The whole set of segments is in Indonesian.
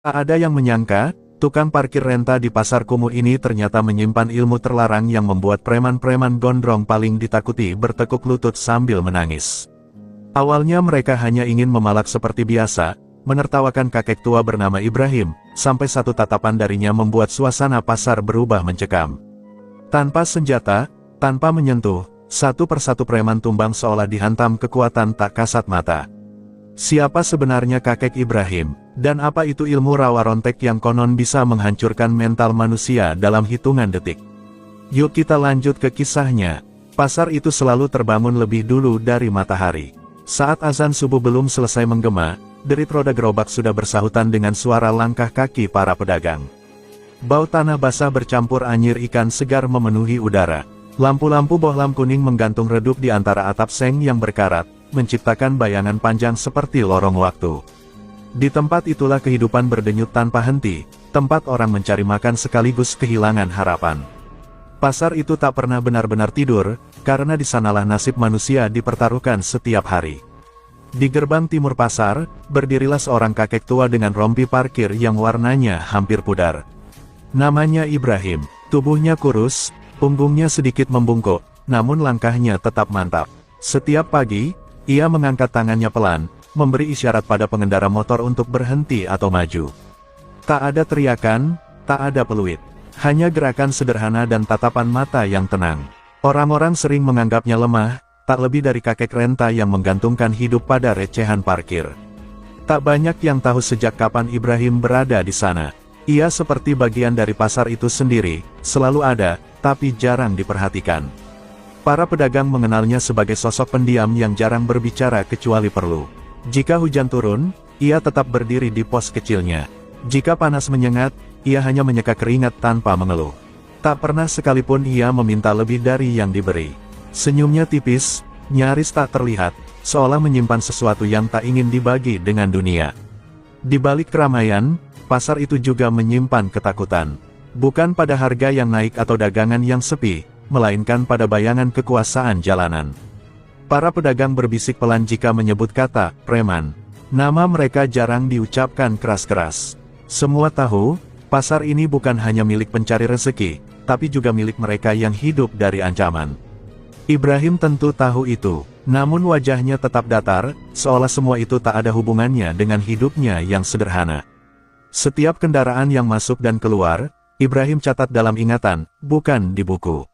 Tak ada yang menyangka, tukang parkir renta di pasar kumuh ini ternyata menyimpan ilmu terlarang yang membuat preman-preman gondrong paling ditakuti bertekuk lutut sambil menangis. Awalnya mereka hanya ingin memalak seperti biasa, menertawakan kakek tua bernama Ibrahim, sampai satu tatapan darinya membuat suasana pasar berubah mencekam. Tanpa senjata, tanpa menyentuh, satu persatu preman tumbang seolah dihantam kekuatan tak kasat mata. Siapa sebenarnya kakek Ibrahim, dan apa itu ilmu rawa rontek yang konon bisa menghancurkan mental manusia dalam hitungan detik? Yuk kita lanjut ke kisahnya. Pasar itu selalu terbangun lebih dulu dari matahari. Saat azan subuh belum selesai menggema, derit roda gerobak sudah bersahutan dengan suara langkah kaki para pedagang. Bau tanah basah bercampur anyir ikan segar memenuhi udara. Lampu-lampu bohlam kuning menggantung redup di antara atap seng yang berkarat, menciptakan bayangan panjang seperti lorong waktu. Di tempat itulah kehidupan berdenyut tanpa henti, tempat orang mencari makan sekaligus kehilangan harapan. Pasar itu tak pernah benar-benar tidur, karena di sanalah nasib manusia dipertaruhkan setiap hari. Di gerbang timur pasar, berdirilah seorang kakek tua dengan rompi parkir yang warnanya hampir pudar. Namanya Ibrahim, tubuhnya kurus, punggungnya sedikit membungkuk, namun langkahnya tetap mantap. Setiap pagi, ia mengangkat tangannya pelan, memberi isyarat pada pengendara motor untuk berhenti atau maju. Tak ada teriakan, tak ada peluit. Hanya gerakan sederhana dan tatapan mata yang tenang. Orang-orang sering menganggapnya lemah, tak lebih dari kakek renta yang menggantungkan hidup pada recehan parkir. Tak banyak yang tahu sejak kapan Ibrahim berada di sana. Ia seperti bagian dari pasar itu sendiri, selalu ada, tapi jarang diperhatikan. Para pedagang mengenalnya sebagai sosok pendiam yang jarang berbicara kecuali perlu. Jika hujan turun, ia tetap berdiri di pos kecilnya. Jika panas menyengat, ia hanya menyeka keringat tanpa mengeluh. Tak pernah sekalipun ia meminta lebih dari yang diberi. Senyumnya tipis, nyaris tak terlihat, seolah menyimpan sesuatu yang tak ingin dibagi dengan dunia. Di balik keramaian, pasar itu juga menyimpan ketakutan. Bukan pada harga yang naik atau dagangan yang sepi, melainkan pada bayangan kekuasaan jalanan. Para pedagang berbisik pelan jika menyebut kata preman. Nama mereka jarang diucapkan keras-keras. Semua tahu, pasar ini bukan hanya milik pencari rezeki, tapi juga milik mereka yang hidup dari ancaman. Ibrahim tentu tahu itu, namun wajahnya tetap datar, seolah semua itu tak ada hubungannya dengan hidupnya yang sederhana. Setiap kendaraan yang masuk dan keluar, Ibrahim catat dalam ingatan, bukan di buku.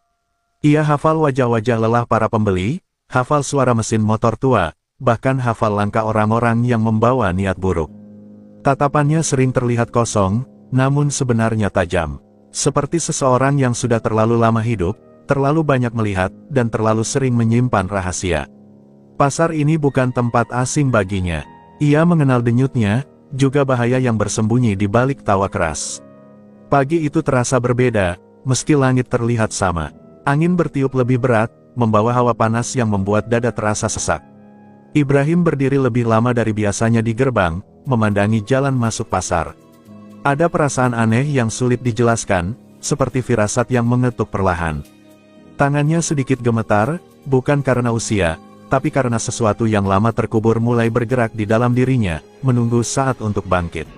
Ia hafal wajah-wajah lelah para pembeli, hafal suara mesin motor tua, bahkan hafal langkah orang-orang yang membawa niat buruk. Tatapannya sering terlihat kosong, namun sebenarnya tajam. Seperti seseorang yang sudah terlalu lama hidup, terlalu banyak melihat, dan terlalu sering menyimpan rahasia. Pasar ini bukan tempat asing baginya. Ia mengenal denyutnya, juga bahaya yang bersembunyi di balik tawa keras. Pagi itu terasa berbeda, meski langit terlihat sama. Angin bertiup lebih berat, membawa hawa panas yang membuat dada terasa sesak. Ibrahim berdiri lebih lama dari biasanya di gerbang, memandangi jalan masuk pasar. Ada perasaan aneh yang sulit dijelaskan, seperti firasat yang mengetuk perlahan. Tangannya sedikit gemetar, bukan karena usia, tapi karena sesuatu yang lama terkubur mulai bergerak di dalam dirinya, menunggu saat untuk bangkit.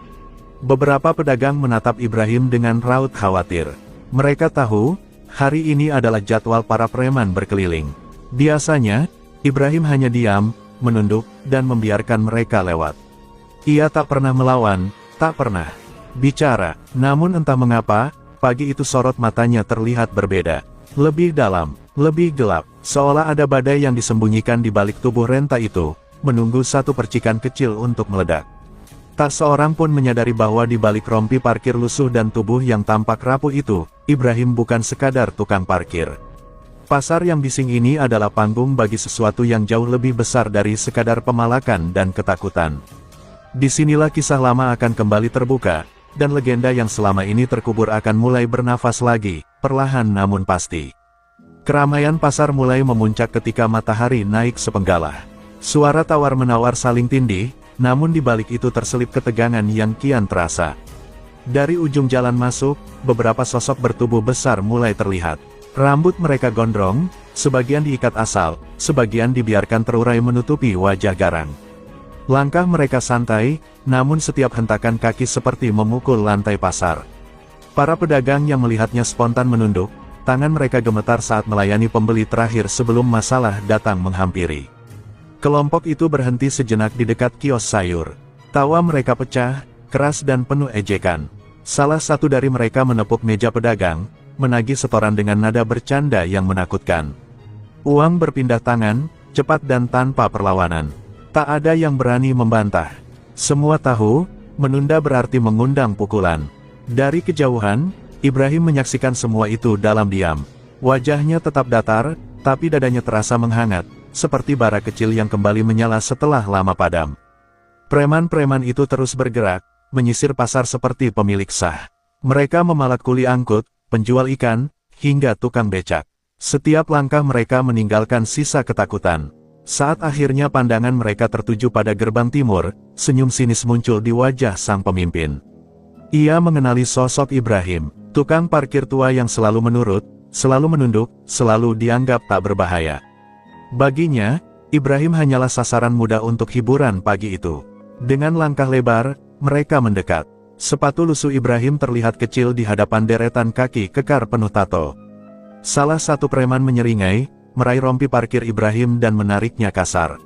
Beberapa pedagang menatap Ibrahim dengan raut khawatir. Mereka tahu, hari ini adalah jadwal para preman berkeliling. Biasanya, Ibrahim hanya diam, menunduk, dan membiarkan mereka lewat. Ia tak pernah melawan, tak pernah bicara. Namun entah mengapa, pagi itu sorot matanya terlihat berbeda. Lebih dalam, lebih gelap, seolah ada badai yang disembunyikan di balik tubuh renta itu, menunggu satu percikan kecil untuk meledak. Tak seorang pun menyadari bahwa di balik rompi parkir lusuh dan tubuh yang tampak rapuh itu, Ibrahim bukan sekadar tukang parkir. Pasar yang bising ini adalah panggung bagi sesuatu yang jauh lebih besar dari sekadar pemalakan dan ketakutan. Disinilah kisah lama akan kembali terbuka, dan legenda yang selama ini terkubur akan mulai bernafas lagi, perlahan namun pasti. Keramaian pasar mulai memuncak ketika matahari naik sepenggalah. Suara tawar-menawar saling tindih, namun di balik itu terselip ketegangan yang kian terasa. Dari ujung jalan masuk, beberapa sosok bertubuh besar mulai terlihat. Rambut mereka gondrong, sebagian diikat asal, sebagian dibiarkan terurai menutupi wajah garang. Langkah mereka santai, namun setiap hentakan kaki seperti memukul lantai pasar. Para pedagang yang melihatnya spontan menunduk, tangan mereka gemetar saat melayani pembeli terakhir sebelum masalah datang menghampiri. Kelompok itu berhenti sejenak di dekat kios sayur. Tawa mereka pecah, keras dan penuh ejekan. Salah satu dari mereka menepuk meja pedagang, menagih setoran dengan nada bercanda yang menakutkan. Uang berpindah tangan, cepat dan tanpa perlawanan. Tak ada yang berani membantah. Semua tahu, menunda berarti mengundang pukulan. Dari kejauhan, Ibrahim menyaksikan semua itu dalam diam. Wajahnya tetap datar, tapi dadanya terasa menghangat, seperti bara kecil yang kembali menyala setelah lama padam. Preman-preman itu terus bergerak, menyisir pasar seperti pemilik sah. Mereka memalak kuli angkut, penjual ikan, hingga tukang becak. Setiap langkah mereka meninggalkan sisa ketakutan. Saat akhirnya pandangan mereka tertuju pada gerbang timur, senyum sinis muncul di wajah sang pemimpin. Ia mengenali sosok Ibrahim, tukang parkir tua yang selalu menurut, selalu menunduk, selalu dianggap tak berbahaya. Baginya, Ibrahim hanyalah sasaran mudah untuk hiburan pagi itu. Dengan langkah lebar, mereka mendekat. Sepatu lusuh Ibrahim terlihat kecil di hadapan deretan kaki kekar penuh tato. Salah satu preman menyeringai, meraih rompi parkir Ibrahim dan menariknya kasar.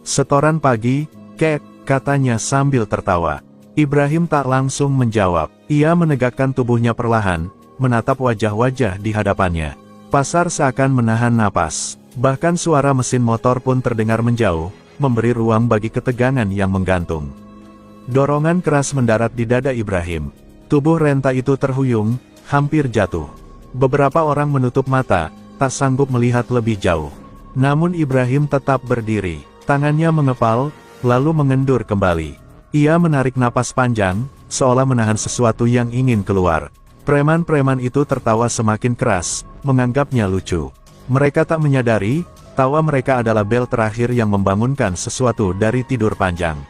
"Setoran pagi, kek," katanya sambil tertawa. Ibrahim tak langsung menjawab. Ia menegakkan tubuhnya perlahan, menatap wajah-wajah di hadapannya. Pasar seakan menahan napas. Bahkan suara mesin motor pun terdengar menjauh, memberi ruang bagi ketegangan yang menggantung. Dorongan keras mendarat di dada Ibrahim. Tubuh renta itu terhuyung, hampir jatuh. Beberapa orang menutup mata, tak sanggup melihat lebih jauh. Namun Ibrahim tetap berdiri, tangannya mengepal, lalu mengendur kembali. Ia menarik napas panjang, seolah menahan sesuatu yang ingin keluar. Preman-preman itu tertawa semakin keras, menganggapnya lucu. Mereka tak menyadari, tawa mereka adalah bel terakhir yang membangunkan sesuatu dari tidur panjang.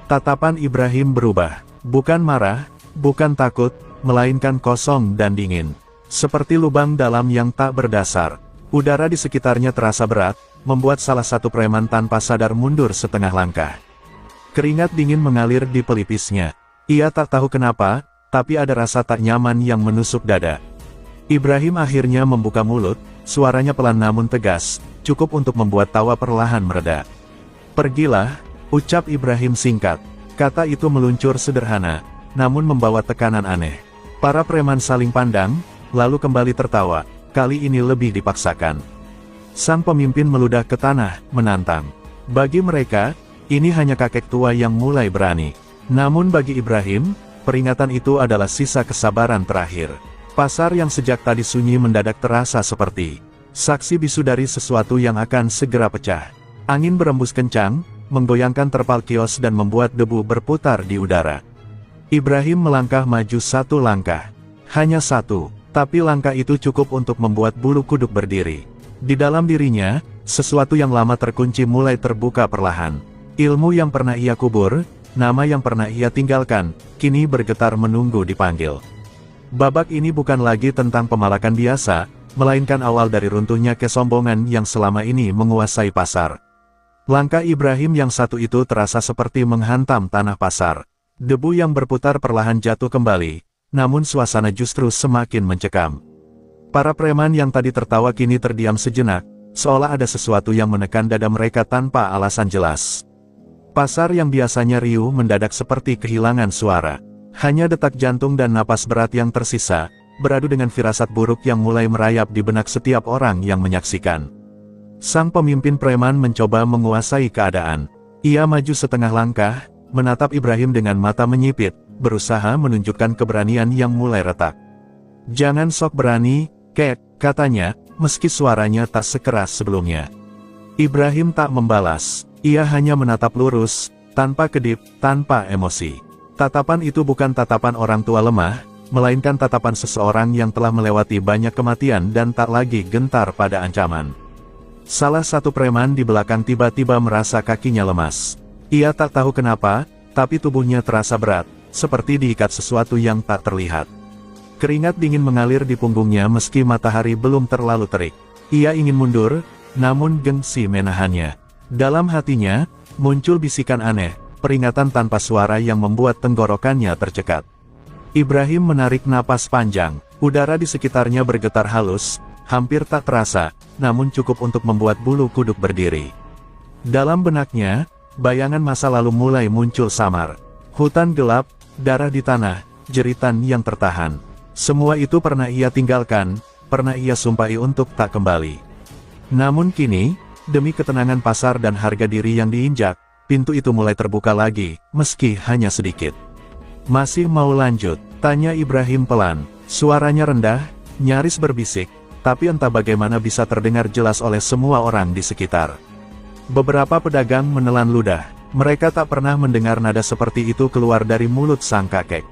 Tatapan Ibrahim berubah, bukan marah, bukan takut, melainkan kosong dan dingin. Seperti lubang dalam yang tak berdasar. Udara di sekitarnya terasa berat, membuat salah satu preman tanpa sadar mundur setengah langkah. Keringat dingin mengalir di pelipisnya. Ia tak tahu kenapa, tapi ada rasa tak nyaman yang menusuk dada. Ibrahim akhirnya membuka mulut, suaranya pelan namun tegas, cukup untuk membuat tawa perlahan mereda. "Pergilah," ucap Ibrahim singkat. Kata itu meluncur sederhana, namun membawa tekanan aneh. Para preman saling pandang, lalu kembali tertawa, kali ini lebih dipaksakan. Sang pemimpin meludah ke tanah, menantang. Bagi mereka, ini hanya kakek tua yang mulai berani. Namun bagi Ibrahim, peringatan itu adalah sisa kesabaran terakhir. Pasar yang sejak tadi sunyi mendadak terasa seperti saksi bisu dari sesuatu yang akan segera pecah. Angin berembus kencang, menggoyangkan terpal kios dan membuat debu berputar di udara. Ibrahim melangkah maju satu langkah. Hanya satu, tapi langkah itu cukup untuk membuat bulu kuduk berdiri. Di dalam dirinya, sesuatu yang lama terkunci mulai terbuka perlahan. Ilmu yang pernah ia kubur, nama yang pernah ia tinggalkan, kini bergetar menunggu dipanggil. Babak ini bukan lagi tentang pemalakan biasa, melainkan awal dari runtuhnya kesombongan yang selama ini menguasai pasar. Langkah Ibrahim yang satu itu terasa seperti menghantam tanah pasar. Debu yang berputar perlahan jatuh kembali, namun suasana justru semakin mencekam. Para preman yang tadi tertawa kini terdiam sejenak, seolah ada sesuatu yang menekan dada mereka tanpa alasan jelas. Pasar yang biasanya riuh mendadak seperti kehilangan suara. Hanya detak jantung dan napas berat yang tersisa, beradu dengan firasat buruk yang mulai merayap di benak setiap orang yang menyaksikan. Sang pemimpin preman mencoba menguasai keadaan. Ia maju setengah langkah, menatap Ibrahim dengan mata menyipit, berusaha menunjukkan keberanian yang mulai retak. "Jangan sok berani, kek," katanya, meski suaranya tak sekeras sebelumnya. Ibrahim tak membalas, ia hanya menatap lurus, tanpa kedip, tanpa emosi. Tatapan itu bukan tatapan orang tua lemah, melainkan tatapan seseorang yang telah melewati banyak kematian dan tak lagi gentar pada ancaman. Salah satu preman di belakang tiba-tiba merasa kakinya lemas. Ia tak tahu kenapa, tapi tubuhnya terasa berat, seperti diikat sesuatu yang tak terlihat. Keringat dingin mengalir di punggungnya meski matahari belum terlalu terik. Ia ingin mundur, namun gengsi menahannya. Dalam hatinya, Muncul bisikan aneh, peringatan tanpa suara yang membuat tenggorokannya tercekat. Ibrahim menarik napas panjang, udara di sekitarnya bergetar halus, hampir tak terasa, namun cukup untuk membuat bulu kuduk berdiri. Dalam benaknya, bayangan masa lalu mulai muncul samar. Hutan gelap, darah di tanah, jeritan yang tertahan. Semua itu pernah ia tinggalkan, pernah ia sumpahi untuk tak kembali. Namun kini, demi ketenangan pasar dan harga diri yang diinjak, pintu itu mulai terbuka lagi, meski hanya sedikit. "Masih mau lanjut?" tanya Ibrahim pelan. Suaranya rendah, nyaris berbisik, tapi entah bagaimana bisa terdengar jelas oleh semua orang di sekitar. Beberapa pedagang menelan ludah. Mereka tak pernah mendengar nada seperti itu keluar dari mulut sang kakek.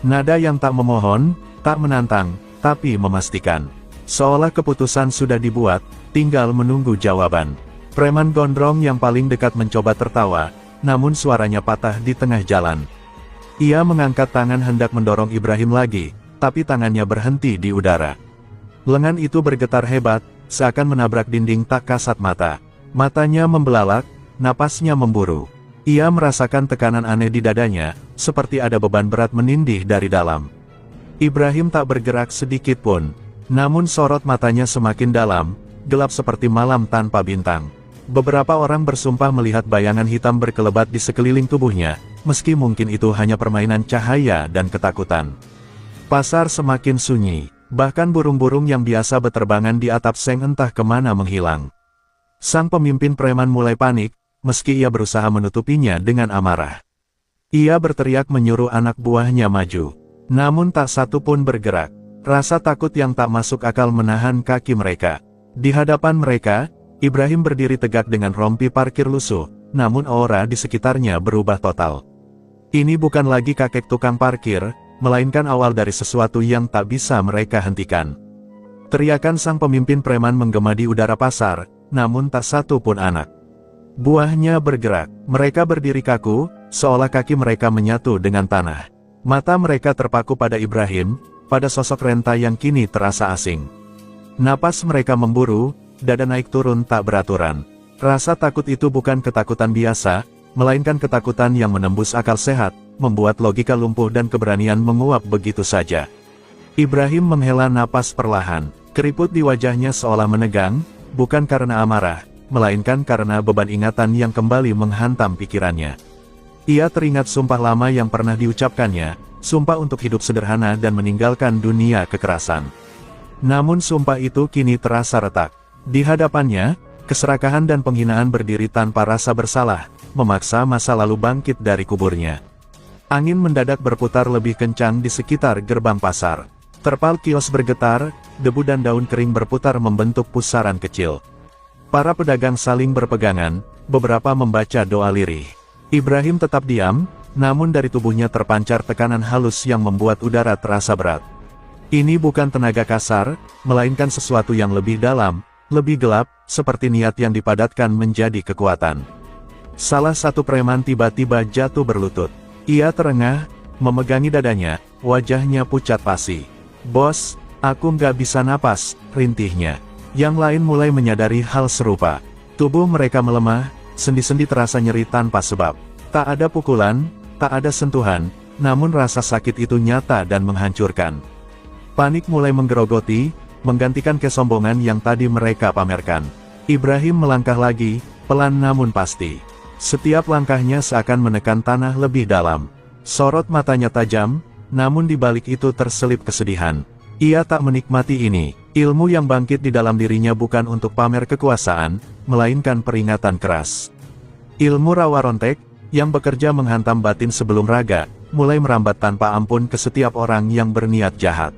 Nada yang tak memohon, tak menantang, tapi memastikan. Seolah keputusan sudah dibuat, tinggal menunggu jawaban. Preman gondrong yang paling dekat mencoba tertawa, namun suaranya patah di tengah jalan. Ia mengangkat tangan hendak mendorong Ibrahim lagi, tapi tangannya berhenti di udara. Lengan itu bergetar hebat, seakan menabrak dinding tak kasat mata. Matanya membelalak, napasnya memburu. Ia merasakan tekanan aneh di dadanya, seperti ada beban berat menindih dari dalam. Ibrahim tak bergerak sedikit pun, namun sorot matanya semakin dalam, gelap seperti malam tanpa bintang. Beberapa orang bersumpah melihat bayangan hitam berkelebat di sekeliling tubuhnya, meski mungkin itu hanya permainan cahaya dan ketakutan. Pasar semakin sunyi, bahkan burung-burung yang biasa beterbangan di atap seng entah kemana menghilang. Sang pemimpin preman mulai panik, meski ia berusaha menutupinya dengan amarah. Ia berteriak menyuruh anak buahnya maju. Namun tak satu pun bergerak. Rasa takut yang tak masuk akal menahan kaki mereka. Di hadapan mereka, Ibrahim berdiri tegak dengan rompi parkir lusuh, namun aura di sekitarnya berubah total. Ini bukan lagi kakek tukang parkir, melainkan awal dari sesuatu yang tak bisa mereka hentikan. Teriakan sang pemimpin preman menggema di udara pasar, namun tak satu pun anak buahnya bergerak. Mereka berdiri kaku, seolah kaki mereka menyatu dengan tanah. Mata mereka terpaku pada Ibrahim, pada sosok renta yang kini terasa asing. Napas mereka memburu, dada naik turun tak beraturan. Rasa takut itu bukan ketakutan biasa, melainkan ketakutan yang menembus akal sehat, membuat logika lumpuh dan keberanian menguap begitu saja. Ibrahim menghela napas perlahan, keriput di wajahnya seolah menegang, bukan karena amarah, melainkan karena beban ingatan yang kembali menghantam pikirannya. Ia teringat sumpah lama yang pernah diucapkannya, sumpah untuk hidup sederhana dan meninggalkan dunia kekerasan. Namun sumpah itu kini terasa retak. Di hadapannya, keserakahan dan penghinaan berdiri tanpa rasa bersalah, memaksa masa lalu bangkit dari kuburnya. Angin mendadak berputar lebih kencang di sekitar gerbang pasar. Terpal kios bergetar, debu dan daun kering berputar membentuk pusaran kecil. Para pedagang saling berpegangan, beberapa membaca doa lirih. Ibrahim tetap diam, namun dari tubuhnya terpancar tekanan halus yang membuat udara terasa berat. Ini bukan tenaga kasar, melainkan sesuatu yang lebih dalam, lebih gelap, seperti niat yang dipadatkan menjadi kekuatan. Salah satu preman tiba-tiba jatuh berlutut. Ia terengah, memegangi dadanya, wajahnya pucat pasi. "Bos, aku nggak bisa napas," rintihnya. Yang lain mulai menyadari hal serupa. Tubuh mereka melemah, sendi-sendi terasa nyeri tanpa sebab. Tak ada pukulan, tak ada sentuhan, namun rasa sakit itu nyata dan menghancurkan. Panik mulai menggerogoti, menggantikan kesombongan yang tadi mereka pamerkan. Ibrahim melangkah lagi, pelan namun pasti. Setiap langkahnya seakan menekan tanah lebih dalam. Sorot matanya tajam, namun di balik itu terselip kesedihan. Ia tak menikmati ini. Ilmu yang bangkit di dalam dirinya bukan untuk pamer kekuasaan, melainkan peringatan keras. Ilmu rawa rontek, yang bekerja menghantam batin sebelum raga, mulai merambat tanpa ampun ke setiap orang yang berniat jahat.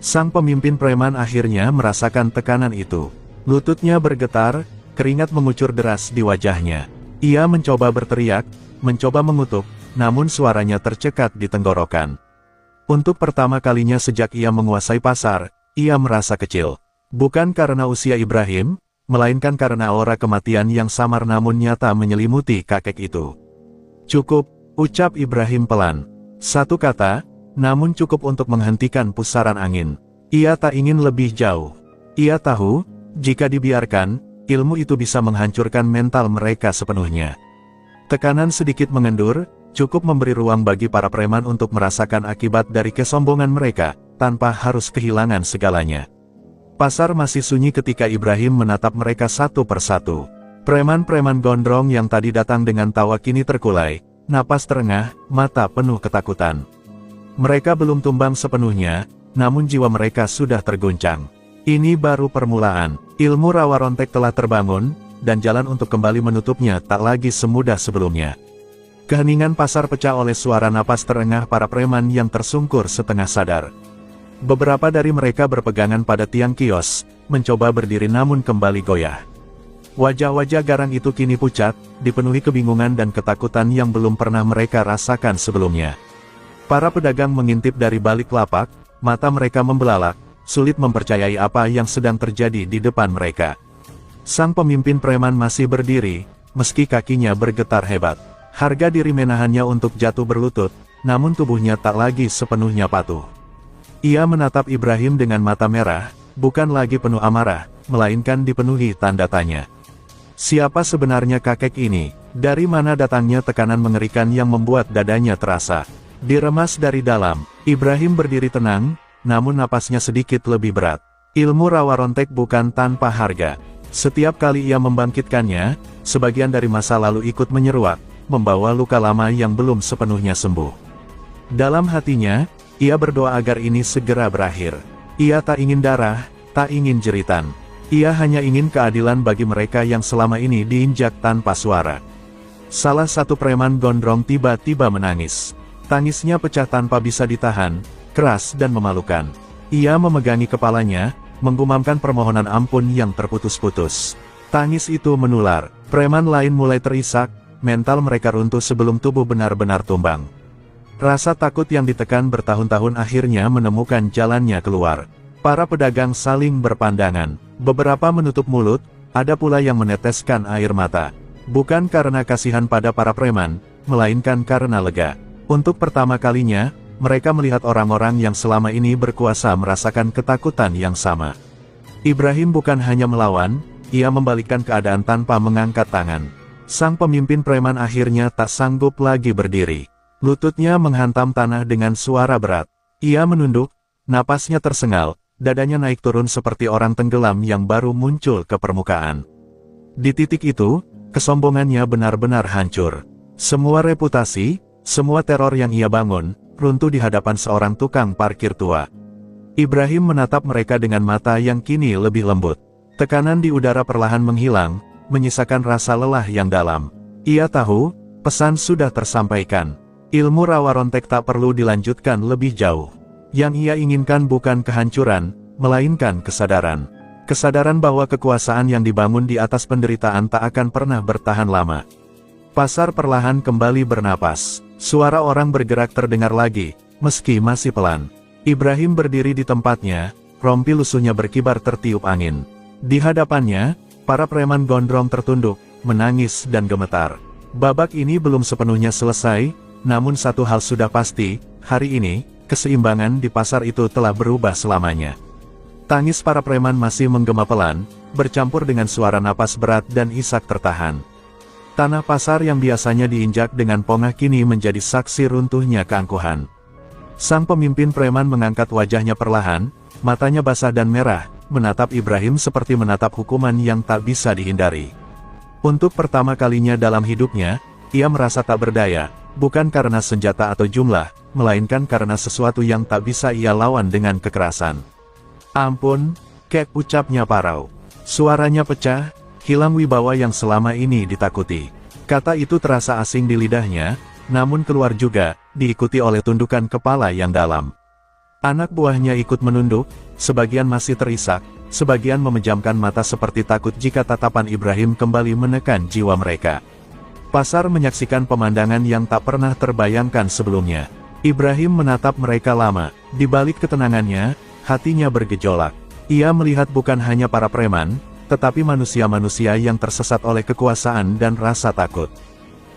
Sang pemimpin preman akhirnya merasakan tekanan itu. Lututnya bergetar, keringat mengucur deras di wajahnya. Ia mencoba berteriak, mencoba mengutuk, namun suaranya tercekat di tenggorokan. Untuk pertama kalinya sejak ia menguasai pasar, ia merasa kecil. Bukan karena usia Ibrahim, melainkan karena aura kematian yang samar namun nyata menyelimuti kakek itu. "Cukup," ucap Ibrahim pelan. Satu kata, namun cukup untuk menghentikan pusaran angin. Ia tak ingin lebih jauh. Ia tahu, jika dibiarkan, ilmu itu bisa menghancurkan mental mereka sepenuhnya. Tekanan sedikit mengendur, cukup memberi ruang bagi para preman untuk merasakan akibat dari kesombongan mereka, tanpa harus kehilangan segalanya. Pasar masih sunyi ketika Ibrahim menatap mereka satu persatu. Preman-preman gondrong yang tadi datang dengan tawa kini terkulai, napas terengah, mata penuh ketakutan. Mereka belum tumbang sepenuhnya, namun jiwa mereka sudah terguncang. Ini baru permulaan, ilmu rawa rontek telah terbangun, dan jalan untuk kembali menutupnya tak lagi semudah sebelumnya. Keheningan pasar pecah oleh suara napas terengah para preman yang tersungkur setengah sadar. Beberapa dari mereka berpegangan pada tiang kios, mencoba berdiri namun kembali goyah. Wajah-wajah garang itu kini pucat, dipenuhi kebingungan dan ketakutan yang belum pernah mereka rasakan sebelumnya. Para pedagang mengintip dari balik lapak, mata mereka membelalak, sulit mempercayai apa yang sedang terjadi di depan mereka. Sang pemimpin preman masih berdiri, meski kakinya bergetar hebat. Harga diri menahannya untuk jatuh berlutut, namun tubuhnya tak lagi sepenuhnya patuh. Ia menatap Ibrahim dengan mata merah, bukan lagi penuh amarah, melainkan dipenuhi tanda tanya. Siapa sebenarnya kakek ini? Dari mana datangnya tekanan mengerikan yang membuat dadanya terasa? Diremas dari dalam, Ibrahim berdiri tenang, namun napasnya sedikit lebih berat. Ilmu rawa rontek bukan tanpa harga. Setiap kali ia membangkitkannya, sebagian dari masa lalu ikut menyeruak, membawa luka lama yang belum sepenuhnya sembuh. Dalam hatinya, ia berdoa agar ini segera berakhir. Ia tak ingin darah, tak ingin jeritan. Ia hanya ingin keadilan bagi mereka yang selama ini diinjak tanpa suara. Salah satu preman gondrong tiba-tiba menangis. Tangisnya pecah tanpa bisa ditahan, keras dan memalukan. Ia memegangi kepalanya, menggumamkan permohonan ampun yang terputus-putus. Tangis itu menular, preman lain mulai terisak, mental mereka runtuh sebelum tubuh benar-benar tumbang. Rasa takut yang ditekan bertahun-tahun akhirnya menemukan jalannya keluar. Para pedagang saling berpandangan, beberapa menutup mulut, ada pula yang meneteskan air mata. Bukan karena kasihan pada para preman, melainkan karena lega. Untuk pertama kalinya, mereka melihat orang-orang yang selama ini berkuasa merasakan ketakutan yang sama. Ibrahim bukan hanya melawan, ia membalikkan keadaan tanpa mengangkat tangan. Sang pemimpin preman akhirnya tak sanggup lagi berdiri. Lututnya menghantam tanah dengan suara berat. Ia menunduk, napasnya tersengal, dadanya naik turun seperti orang tenggelam yang baru muncul ke permukaan. Di titik itu, kesombongannya benar-benar hancur. Semua reputasi, semua teror yang ia bangun, runtuh di hadapan seorang tukang parkir tua. Ibrahim menatap mereka dengan mata yang kini lebih lembut. Tekanan di udara perlahan menghilang, menyisakan rasa lelah yang dalam. Ia tahu, pesan sudah tersampaikan. Ilmu rawa rontek tak perlu dilanjutkan lebih jauh. Yang ia inginkan bukan kehancuran, melainkan kesadaran. Kesadaran bahwa kekuasaan yang dibangun di atas penderitaan tak akan pernah bertahan lama. Pasar perlahan kembali bernapas. Suara orang bergerak terdengar lagi, meski masih pelan. Ibrahim berdiri di tempatnya, rompi lusuhnya berkibar tertiup angin. Di hadapannya, para preman gondrong tertunduk, menangis dan gemetar. Babak ini belum sepenuhnya selesai, namun satu hal sudah pasti, hari ini, keseimbangan di pasar itu telah berubah selamanya. Tangis para preman masih menggema pelan, bercampur dengan suara napas berat dan isak tertahan. Tanah pasar yang biasanya diinjak dengan pongah kini menjadi saksi runtuhnya keangkuhan. Sang pemimpin preman mengangkat wajahnya perlahan, matanya basah dan merah, menatap Ibrahim seperti menatap hukuman yang tak bisa dihindari. Untuk pertama kalinya dalam hidupnya, ia merasa tak berdaya, bukan karena senjata atau jumlah, melainkan karena sesuatu yang tak bisa ia lawan dengan kekerasan. "Ampun, Kek," ucapnya parau. Suaranya pecah, hilang wibawa yang selama ini ditakuti. Kata itu terasa asing di lidahnya, namun keluar juga, diikuti oleh tundukan kepala yang dalam. Anak buahnya ikut menunduk, sebagian masih terisak, sebagian memejamkan mata seperti takut jika tatapan Ibrahim kembali menekan jiwa mereka. Pasar menyaksikan pemandangan yang tak pernah terbayangkan sebelumnya. Ibrahim menatap mereka lama, di balik ketenangannya, hatinya bergejolak. Ia melihat bukan hanya para preman, tetapi manusia-manusia yang tersesat oleh kekuasaan dan rasa takut.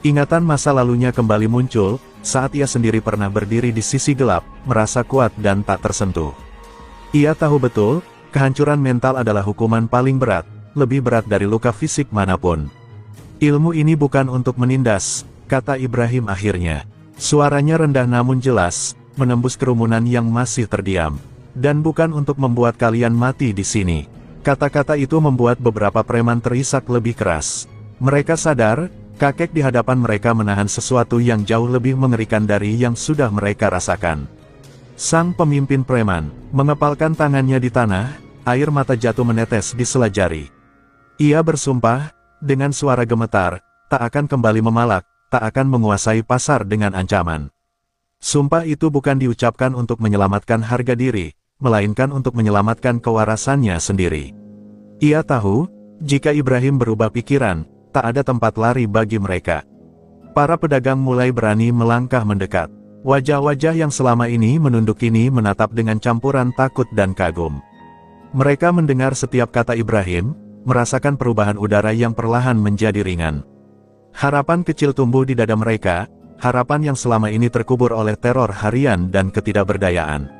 Ingatan masa lalunya kembali muncul, saat ia sendiri pernah berdiri di sisi gelap, merasa kuat dan tak tersentuh. Ia tahu betul, kehancuran mental adalah hukuman paling berat, lebih berat dari luka fisik manapun. Ilmu ini bukan untuk menindas, kata Ibrahim akhirnya. Suaranya rendah namun jelas, menembus kerumunan yang masih terdiam. Dan bukan untuk membuat kalian mati di sini. Kata-kata itu membuat beberapa preman terisak lebih keras. Mereka sadar, kakek di hadapan mereka menahan sesuatu yang jauh lebih mengerikan dari yang sudah mereka rasakan. Sang pemimpin preman mengepalkan tangannya di tanah, air mata jatuh menetes di sela jari. Ia bersumpah, dengan suara gemetar, tak akan kembali memalak, tak akan menguasai pasar dengan ancaman. Sumpah itu bukan diucapkan untuk menyelamatkan harga diri, melainkan untuk menyelamatkan kewarasannya sendiri. Ia tahu, jika Ibrahim berubah pikiran, tak ada tempat lari bagi mereka. Para pedagang mulai berani melangkah mendekat. Wajah-wajah yang selama ini menunduk kini menatap dengan campuran takut dan kagum. Mereka mendengar setiap kata Ibrahim, merasakan perubahan udara yang perlahan menjadi ringan. Harapan kecil tumbuh di dada mereka, harapan yang selama ini terkubur oleh teror harian dan ketidakberdayaan.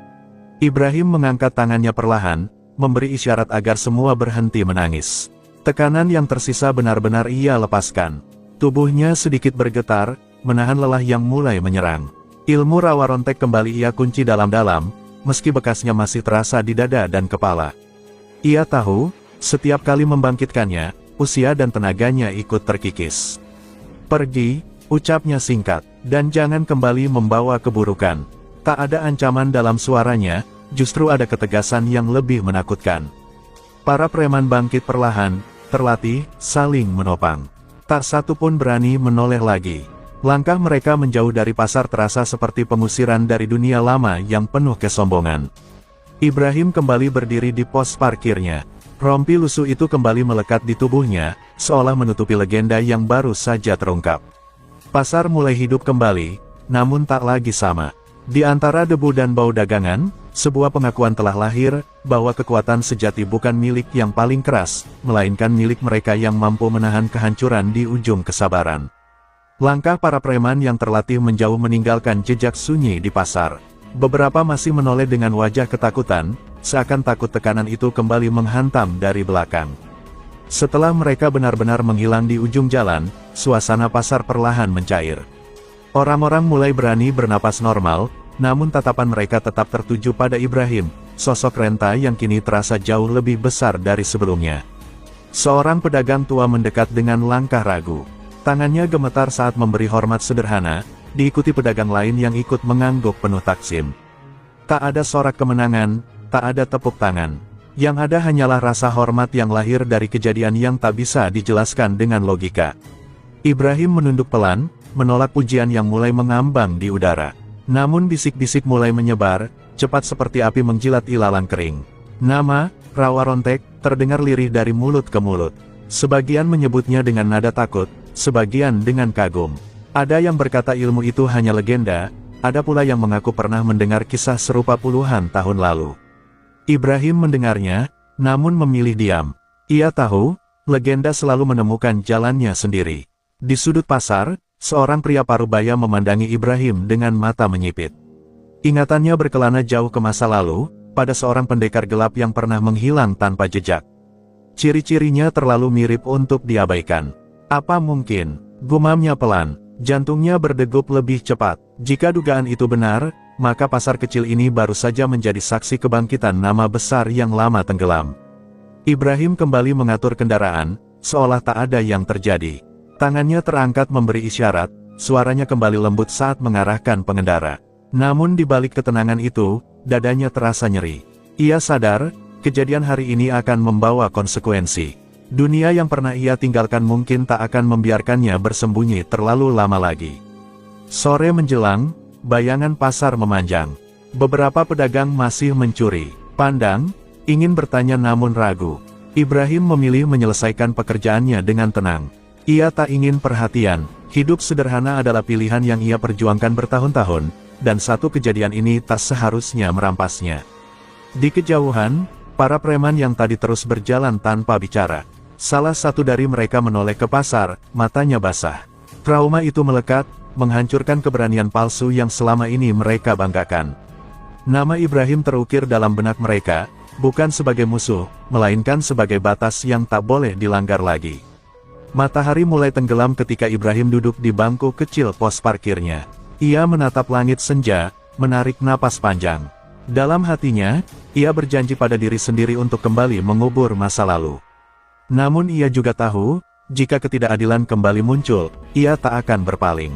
Ibrahim mengangkat tangannya perlahan, memberi isyarat agar semua berhenti menangis. Tekanan yang tersisa benar-benar ia lepaskan. Tubuhnya sedikit bergetar, menahan lelah yang mulai menyerang. Ilmu rawa rontek kembali ia kunci dalam-dalam, meski bekasnya masih terasa di dada dan kepala. Ia tahu, setiap kali membangkitkannya, usia dan tenaganya ikut terkikis. Pergi, ucapnya singkat, dan jangan kembali membawa keburukan. Tak ada ancaman dalam suaranya, justru ada ketegasan yang lebih menakutkan. Para preman bangkit perlahan, terlatih, saling menopang. Tak satu pun berani menoleh lagi. Langkah mereka menjauh dari pasar terasa seperti pengusiran dari dunia lama yang penuh kesombongan. Ibrahim kembali berdiri di pos parkirnya. Rompi lusuh itu kembali melekat di tubuhnya, seolah menutupi legenda yang baru saja terungkap. Pasar mulai hidup kembali, namun tak lagi sama. Di antara debu dan bau dagangan, sebuah pengakuan telah lahir, bahwa kekuatan sejati bukan milik yang paling keras, melainkan milik mereka yang mampu menahan kehancuran di ujung kesabaran. Langkah para preman yang terlatih menjauh meninggalkan jejak sunyi di pasar. Beberapa masih menoleh dengan wajah ketakutan, seakan takut tekanan itu kembali menghantam dari belakang. Setelah mereka benar-benar menghilang di ujung jalan, suasana pasar perlahan mencair. Orang-orang mulai berani bernapas normal, namun tatapan mereka tetap tertuju pada Ibrahim, sosok renta yang kini terasa jauh lebih besar dari sebelumnya. Seorang pedagang tua mendekat dengan langkah ragu. Tangannya gemetar saat memberi hormat sederhana, diikuti pedagang lain yang ikut mengangguk penuh taksim. Tak ada sorak kemenangan, tak ada tepuk tangan. Yang ada hanyalah rasa hormat yang lahir dari kejadian yang tak bisa dijelaskan dengan logika. Ibrahim menunduk pelan, menolak pujian yang mulai mengambang di udara. Namun bisik-bisik mulai menyebar, cepat seperti api menjilat ilalang kering. Nama, Rawa Rontek, terdengar lirih dari mulut ke mulut. Sebagian menyebutnya dengan nada takut, sebagian dengan kagum. Ada yang berkata ilmu itu hanya legenda, ada pula yang mengaku pernah mendengar kisah serupa puluhan tahun lalu. Ibrahim mendengarnya, namun memilih diam. Ia tahu, legenda selalu menemukan jalannya sendiri. Di sudut pasar, seorang pria parubaya memandangi Ibrahim dengan mata menyipit. Ingatannya berkelana jauh ke masa lalu, pada seorang pendekar gelap yang pernah menghilang tanpa jejak. Ciri-cirinya terlalu mirip untuk diabaikan. Apa mungkin? Gumamnya pelan, jantungnya berdegup lebih cepat. Jika dugaan itu benar, maka pasar kecil ini baru saja menjadi saksi kebangkitan nama besar yang lama tenggelam. Ibrahim kembali mengatur kendaraan, seolah tak ada yang terjadi. Tangannya terangkat memberi isyarat, suaranya kembali lembut saat mengarahkan pengendara. Namun di balik ketenangan itu, dadanya terasa nyeri. Ia sadar, kejadian hari ini akan membawa konsekuensi. Dunia yang pernah ia tinggalkan mungkin tak akan membiarkannya bersembunyi terlalu lama lagi. Sore menjelang, bayangan pasar memanjang. Beberapa pedagang masih mencuri pandang, ingin bertanya namun ragu. Ibrahim memilih menyelesaikan pekerjaannya dengan tenang. Ia tak ingin perhatian, hidup sederhana adalah pilihan yang ia perjuangkan bertahun-tahun, dan satu kejadian ini tak seharusnya merampasnya. Di kejauhan, para preman yang tadi terus berjalan tanpa bicara. Salah satu dari mereka menoleh ke pasar, matanya basah. Trauma itu melekat, menghancurkan keberanian palsu yang selama ini mereka banggakan. Nama Ibrahim terukir dalam benak mereka, bukan sebagai musuh, melainkan sebagai batas yang tak boleh dilanggar lagi. Matahari mulai tenggelam ketika Ibrahim duduk di bangku kecil pos parkirnya. Ia menatap langit senja, menarik napas panjang. Dalam hatinya, ia berjanji pada diri sendiri untuk kembali mengubur masa lalu. Namun ia juga tahu, jika ketidakadilan kembali muncul, ia tak akan berpaling.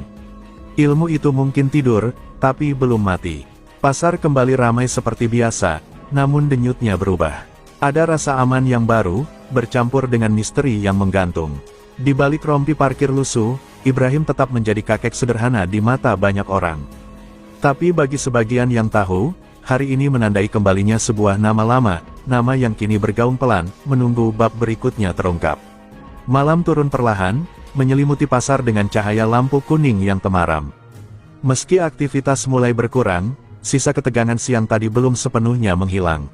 Ilmu itu mungkin tidur, tapi belum mati. Pasar kembali ramai seperti biasa, namun denyutnya berubah. Ada rasa aman yang baru, bercampur dengan misteri yang menggantung. Di balik rompi parkir lusuh, Ibrahim tetap menjadi kakek sederhana di mata banyak orang. Tapi bagi sebagian yang tahu, hari ini menandai kembalinya sebuah nama lama, nama yang kini bergaung pelan, menunggu bab berikutnya terungkap. Malam turun perlahan, menyelimuti pasar dengan cahaya lampu kuning yang temaram. Meski aktivitas mulai berkurang, sisa ketegangan siang tadi belum sepenuhnya menghilang.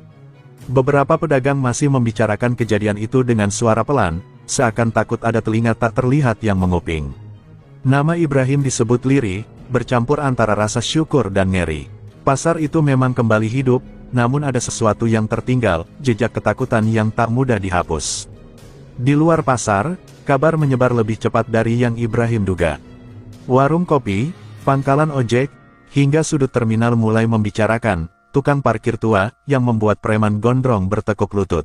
Beberapa pedagang masih membicarakan kejadian itu dengan suara pelan, seakan takut ada telinga tak terlihat yang menguping. Nama Ibrahim disebut lirih, bercampur antara rasa syukur dan ngeri. Pasar itu memang kembali hidup, namun ada sesuatu yang tertinggal, jejak ketakutan yang tak mudah dihapus. Di luar pasar, kabar menyebar lebih cepat dari yang Ibrahim duga. Warung kopi, pangkalan ojek, hingga sudut terminal mulai membicarakan tukang parkir tua yang membuat preman gondrong bertekuk lutut.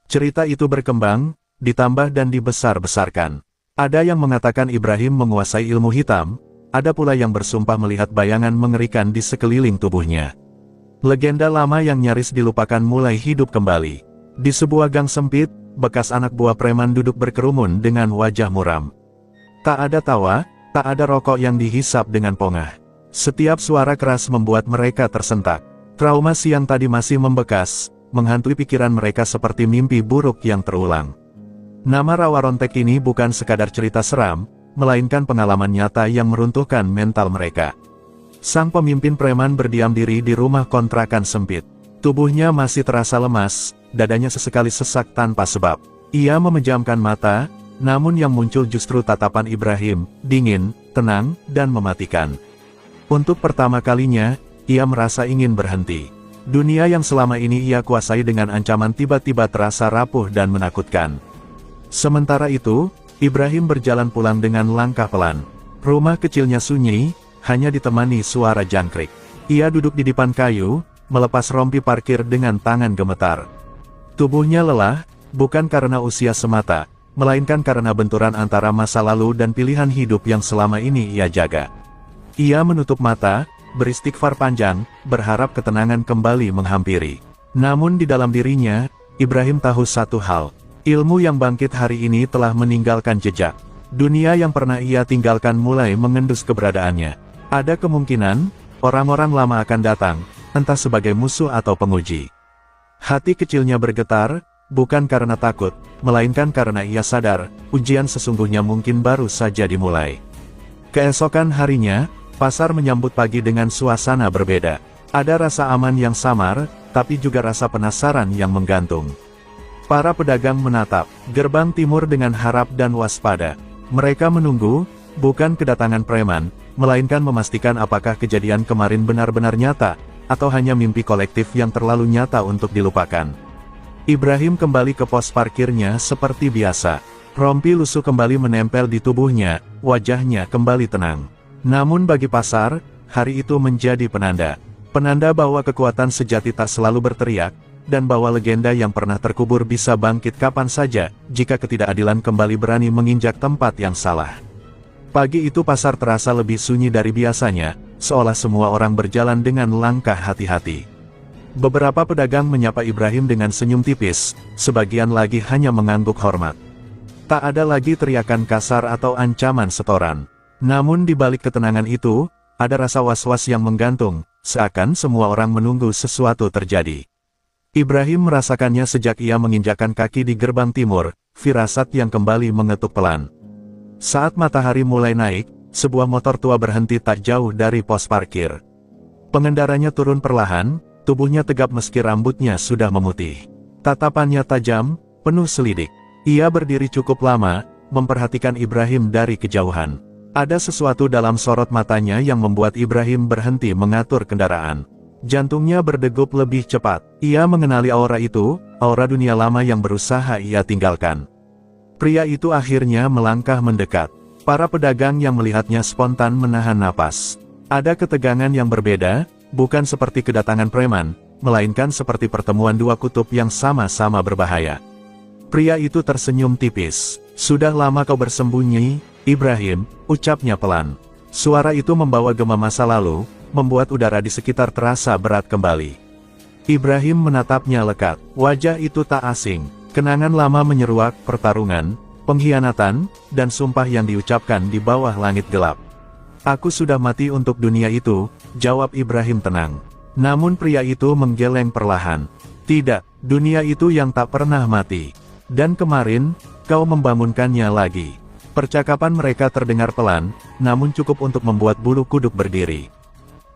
Cerita itu berkembang, ditambah dan dibesar-besarkan. Ada yang mengatakan Ibrahim menguasai ilmu hitam, ada pula yang bersumpah melihat bayangan mengerikan di sekeliling tubuhnya. Legenda lama yang nyaris dilupakan mulai hidup kembali. Di sebuah gang sempit, bekas anak buah preman duduk berkerumun dengan wajah muram. Tak ada tawa, tak ada rokok yang dihisap dengan pongah. Setiap suara keras membuat mereka tersentak. Trauma siang tadi masih membekas, menghantui pikiran mereka seperti mimpi buruk yang terulang. Nama Rawa Rontek ini bukan sekadar cerita seram, melainkan pengalaman nyata yang meruntuhkan mental mereka. Sang pemimpin preman berdiam diri di rumah kontrakan sempit. Tubuhnya masih terasa lemas, dadanya sesekali sesak tanpa sebab. Ia memejamkan mata, namun yang muncul justru tatapan Ibrahim, dingin, tenang, dan mematikan. Untuk pertama kalinya, ia merasa ingin berhenti. Dunia yang selama ini ia kuasai dengan ancaman tiba-tiba terasa rapuh dan menakutkan. Sementara itu, Ibrahim berjalan pulang dengan langkah pelan. Rumah kecilnya sunyi, hanya ditemani suara jangkrik. Ia duduk di dipan kayu, melepas rompi parkir dengan tangan gemetar. Tubuhnya lelah, bukan karena usia semata, melainkan karena benturan antara masa lalu dan pilihan hidup yang selama ini ia jaga. Ia menutup mata, beristighfar panjang, berharap ketenangan kembali menghampiri. Namun di dalam dirinya, Ibrahim tahu satu hal. Ilmu yang bangkit hari ini telah meninggalkan jejak. Dunia yang pernah ia tinggalkan mulai mengendus keberadaannya. Ada kemungkinan, orang-orang lama akan datang, entah sebagai musuh atau penguji. Hati kecilnya bergetar, bukan karena takut, melainkan karena ia sadar, ujian sesungguhnya mungkin baru saja dimulai. Keesokan harinya, pasar menyambut pagi dengan suasana berbeda. Ada rasa aman yang samar, tapi juga rasa penasaran yang menggantung. Para pedagang menatap gerbang timur dengan harap dan waspada. Mereka menunggu, bukan kedatangan preman, melainkan memastikan apakah kejadian kemarin benar-benar nyata, atau hanya mimpi kolektif yang terlalu nyata untuk dilupakan. Ibrahim kembali ke pos parkirnya seperti biasa. Rompi lusuh kembali menempel di tubuhnya, wajahnya kembali tenang. Namun bagi pasar, hari itu menjadi penanda. Penanda bahwa kekuatan sejati tak selalu berteriak, dan bahwa legenda yang pernah terkubur bisa bangkit kapan saja, jika ketidakadilan kembali berani menginjak tempat yang salah. Pagi itu pasar terasa lebih sunyi dari biasanya, seolah semua orang berjalan dengan langkah hati-hati. Beberapa pedagang menyapa Ibrahim dengan senyum tipis, sebagian lagi hanya mengangguk hormat. Tak ada lagi teriakan kasar atau ancaman setoran. Namun di balik ketenangan itu, ada rasa was-was yang menggantung, seakan semua orang menunggu sesuatu terjadi. Ibrahim merasakannya sejak ia menginjakkan kaki di gerbang timur, firasat yang kembali mengetuk pelan. Saat matahari mulai naik, sebuah motor tua berhenti tak jauh dari pos parkir. Pengendaranya turun perlahan, tubuhnya tegap meski rambutnya sudah memutih. Tatapannya tajam, penuh selidik. Ia berdiri cukup lama, memperhatikan Ibrahim dari kejauhan. Ada sesuatu dalam sorot matanya yang membuat Ibrahim berhenti mengatur kendaraan. Jantungnya berdegup lebih cepat. Ia mengenali aura itu, aura dunia lama yang berusaha ia tinggalkan. Pria itu akhirnya melangkah mendekat. Para pedagang yang melihatnya spontan menahan napas. Ada ketegangan yang berbeda, bukan seperti kedatangan preman, melainkan seperti pertemuan dua kutub yang sama-sama berbahaya. Pria itu tersenyum tipis. "Sudah lama kau bersembunyi, Ibrahim," ucapnya pelan. Suara itu membawa gema masa lalu, membuat udara di sekitar terasa berat kembali. Ibrahim menatapnya lekat. Wajah itu tak asing. Kenangan lama menyeruak pertarungan, pengkhianatan, dan sumpah yang diucapkan di bawah langit gelap. "Aku sudah mati untuk dunia itu," jawab Ibrahim tenang. Namun pria itu menggeleng perlahan. "Tidak, dunia itu yang tak pernah mati. Dan kemarin, kau membangunkannya lagi." Percakapan mereka terdengar pelan, namun cukup untuk membuat bulu kuduk berdiri.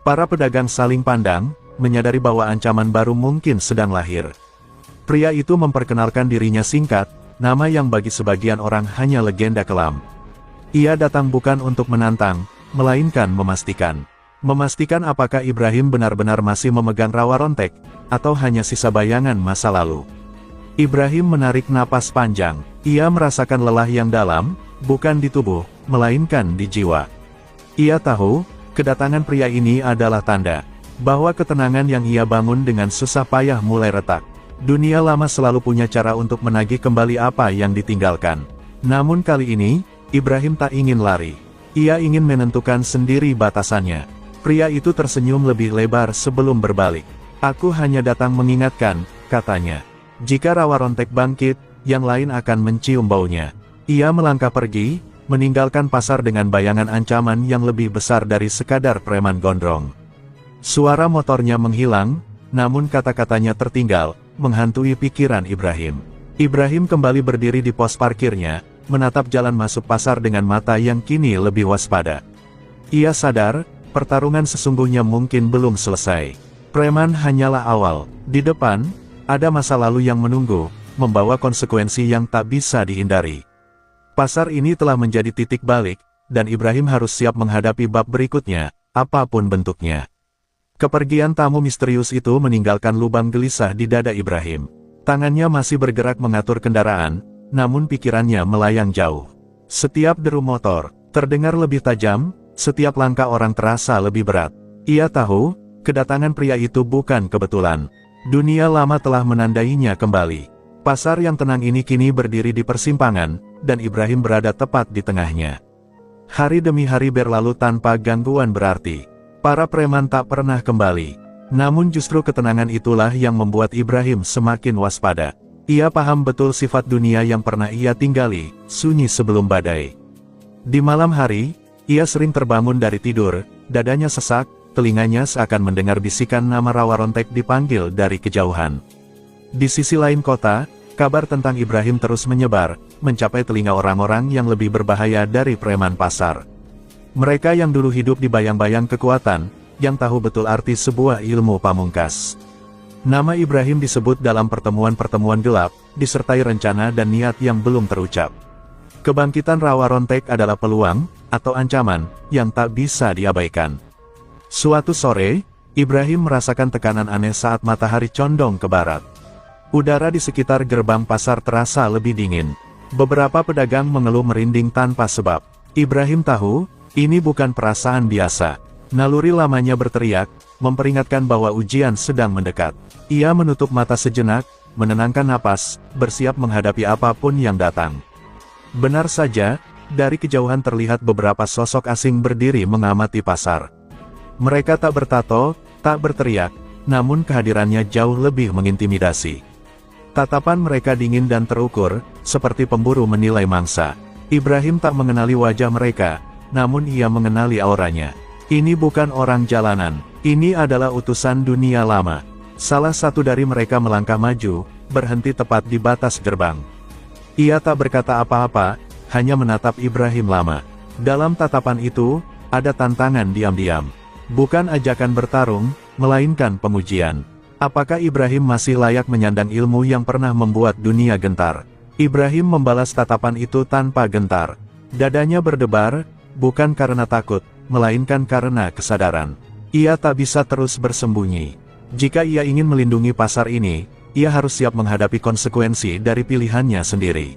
Para pedagang saling pandang, menyadari bahwa ancaman baru mungkin sedang lahir. Pria itu memperkenalkan dirinya singkat, nama yang bagi sebagian orang hanya legenda kelam. Ia datang bukan untuk menantang, melainkan memastikan. Memastikan apakah Ibrahim benar-benar masih memegang rawa rontek, atau hanya sisa bayangan masa lalu. Ibrahim menarik napas panjang. Ia merasakan lelah yang dalam, bukan di tubuh, melainkan di jiwa. Ia tahu, kedatangan pria ini adalah tanda bahwa ketenangan yang ia bangun dengan susah payah mulai retak. Dunia lama selalu punya cara untuk menagih kembali apa yang ditinggalkan. Namun kali ini, Ibrahim tak ingin lari. Ia ingin menentukan sendiri batasannya. Pria itu tersenyum lebih lebar sebelum berbalik. "Aku hanya datang mengingatkan," katanya. "Jika rawa rontek bangkit, yang lain akan mencium baunya." Ia melangkah pergi, meninggalkan pasar dengan bayangan ancaman yang lebih besar dari sekadar preman gondrong. Suara motornya menghilang, namun kata-katanya tertinggal, menghantui pikiran Ibrahim. Ibrahim kembali berdiri di pos parkirnya, menatap jalan masuk pasar dengan mata yang kini lebih waspada. Ia sadar, pertarungan sesungguhnya mungkin belum selesai. Preman hanyalah awal. Di depan, ada masa lalu yang menunggu, membawa konsekuensi yang tak bisa dihindari. Pasar ini telah menjadi titik balik, dan Ibrahim harus siap menghadapi bab berikutnya, apapun bentuknya. Kepergian tamu misterius itu meninggalkan lubang gelisah di dada Ibrahim. Tangannya masih bergerak mengatur kendaraan, namun pikirannya melayang jauh. Setiap deru motor terdengar lebih tajam, setiap langkah orang terasa lebih berat. Ia tahu, kedatangan pria itu bukan kebetulan. Dunia lama telah menandainya kembali. Pasar yang tenang ini kini berdiri di persimpangan, dan Ibrahim berada tepat di tengahnya. Hari demi hari berlalu tanpa gangguan berarti. Para preman tak pernah kembali. Namun justru ketenangan itulah yang membuat Ibrahim semakin waspada. Ia paham betul sifat dunia yang pernah ia tinggali, sunyi sebelum badai. Di malam hari, ia sering terbangun dari tidur, dadanya sesak, telinganya seakan mendengar bisikan nama rawa rontek dipanggil dari kejauhan. Di sisi lain kota, kabar tentang Ibrahim terus menyebar, mencapai telinga orang-orang yang lebih berbahaya dari preman pasar. Mereka yang dulu hidup di bayang-bayang kekuatan, yang tahu betul arti sebuah ilmu pamungkas. Nama Ibrahim disebut dalam pertemuan-pertemuan gelap, disertai rencana dan niat yang belum terucap. Kebangkitan rawa rontek adalah peluang, atau ancaman, yang tak bisa diabaikan. Suatu sore, Ibrahim merasakan tekanan aneh saat matahari condong ke barat. Udara di sekitar gerbang pasar terasa lebih dingin. Beberapa pedagang mengeluh merinding tanpa sebab. Ibrahim tahu, ini bukan perasaan biasa. Naluri lamanya berteriak, memperingatkan bahwa ujian sedang mendekat. Ia menutup mata sejenak, menenangkan napas, bersiap menghadapi apapun yang datang. Benar saja, dari kejauhan terlihat beberapa sosok asing berdiri mengamati pasar. Mereka tak bertato, tak berteriak, namun kehadirannya jauh lebih mengintimidasi. Tatapan mereka dingin dan terukur, seperti pemburu menilai mangsa. Ibrahim tak mengenali wajah mereka, namun ia mengenali auranya. Ini bukan orang jalanan, ini adalah utusan dunia lama. Salah satu dari mereka melangkah maju, berhenti tepat di batas gerbang. Ia tak berkata apa-apa, hanya menatap Ibrahim lama. Dalam tatapan itu, ada tantangan diam-diam. Bukan ajakan bertarung, melainkan pengujian. Apakah Ibrahim masih layak menyandang ilmu yang pernah membuat dunia gentar? Ibrahim membalas tatapan itu tanpa gentar. Dadanya berdebar, bukan karena takut, melainkan karena kesadaran. Ia tak bisa terus bersembunyi. Jika ia ingin melindungi pasar ini, ia harus siap menghadapi konsekuensi dari pilihannya sendiri.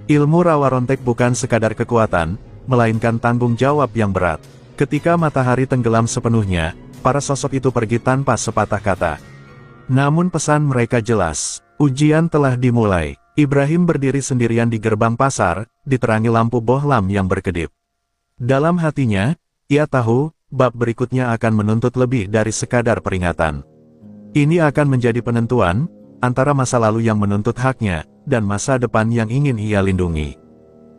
Ilmu rawa rontek bukan sekadar kekuatan, melainkan tanggung jawab yang berat. Ketika matahari tenggelam sepenuhnya, para sosok itu pergi tanpa sepatah kata. Namun pesan mereka jelas, ujian telah dimulai. Ibrahim berdiri sendirian di gerbang pasar, diterangi lampu bohlam yang berkedip. Dalam hatinya, ia tahu, bab berikutnya akan menuntut lebih dari sekadar peringatan. Ini akan menjadi penentuan, antara masa lalu yang menuntut haknya, dan masa depan yang ingin ia lindungi.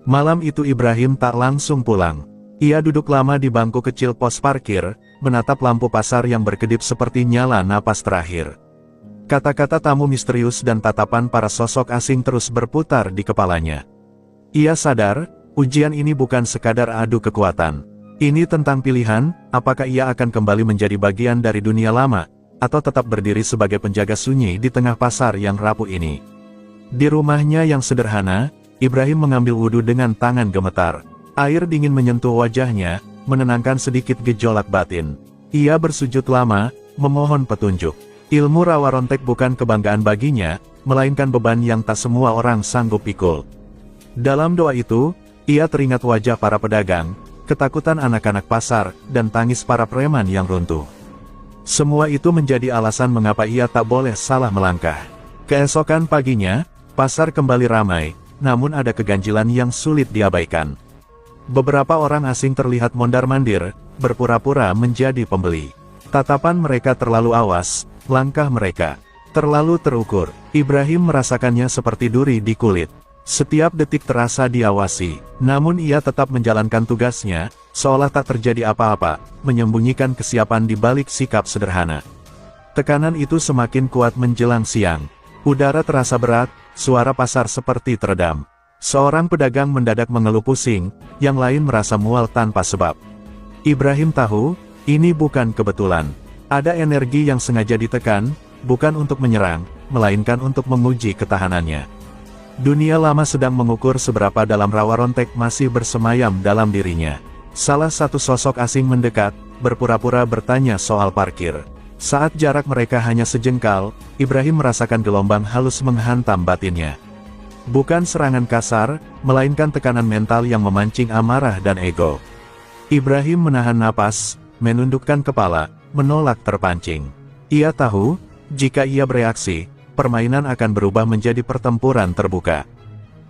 Malam itu Ibrahim tak langsung pulang. Ia duduk lama di bangku kecil pos parkir, menatap lampu pasar yang berkedip seperti nyala napas terakhir. Kata-kata tamu misterius dan tatapan para sosok asing terus berputar di kepalanya. Ia sadar, ujian ini bukan sekadar adu kekuatan. Ini tentang pilihan, apakah ia akan kembali menjadi bagian dari dunia lama, atau tetap berdiri sebagai penjaga sunyi di tengah pasar yang rapuh ini. Di rumahnya yang sederhana, Ibrahim mengambil wudhu dengan tangan gemetar. Air dingin menyentuh wajahnya, menenangkan sedikit gejolak batin. Ia bersujud lama, memohon petunjuk. Ilmu rawa rontek bukan kebanggaan baginya, melainkan beban yang tak semua orang sanggup pikul. Dalam doa itu, ia teringat wajah para pedagang, ketakutan anak-anak pasar, dan tangis para preman yang runtuh. Semua itu menjadi alasan mengapa ia tak boleh salah melangkah. Keesokan paginya, pasar kembali ramai, namun ada keganjilan yang sulit diabaikan. Beberapa orang asing terlihat mondar-mandir, berpura-pura menjadi pembeli. Tatapan mereka terlalu awas, langkah mereka terlalu terukur. Ibrahim merasakannya seperti duri di kulit. Setiap detik terasa diawasi, namun ia tetap menjalankan tugasnya, seolah tak terjadi apa-apa, menyembunyikan kesiapan di balik sikap sederhana. Tekanan itu semakin kuat menjelang siang. Udara terasa berat, suara pasar seperti teredam. Seorang pedagang mendadak mengeluh pusing, yang lain merasa mual tanpa sebab. Ibrahim tahu, ini bukan kebetulan. Ada energi yang sengaja ditekan, bukan untuk menyerang, melainkan untuk menguji ketahanannya. Dunia lama sedang mengukur seberapa dalam rawa rontek masih bersemayam dalam dirinya. Salah satu sosok asing mendekat, berpura-pura bertanya soal parkir. Saat jarak mereka hanya sejengkal, Ibrahim merasakan gelombang halus menghantam batinnya. Bukan serangan kasar, melainkan tekanan mental yang memancing amarah dan ego. Ibrahim menahan napas, menundukkan kepala, menolak terpancing. Ia tahu, jika ia bereaksi, permainan akan berubah menjadi pertempuran terbuka.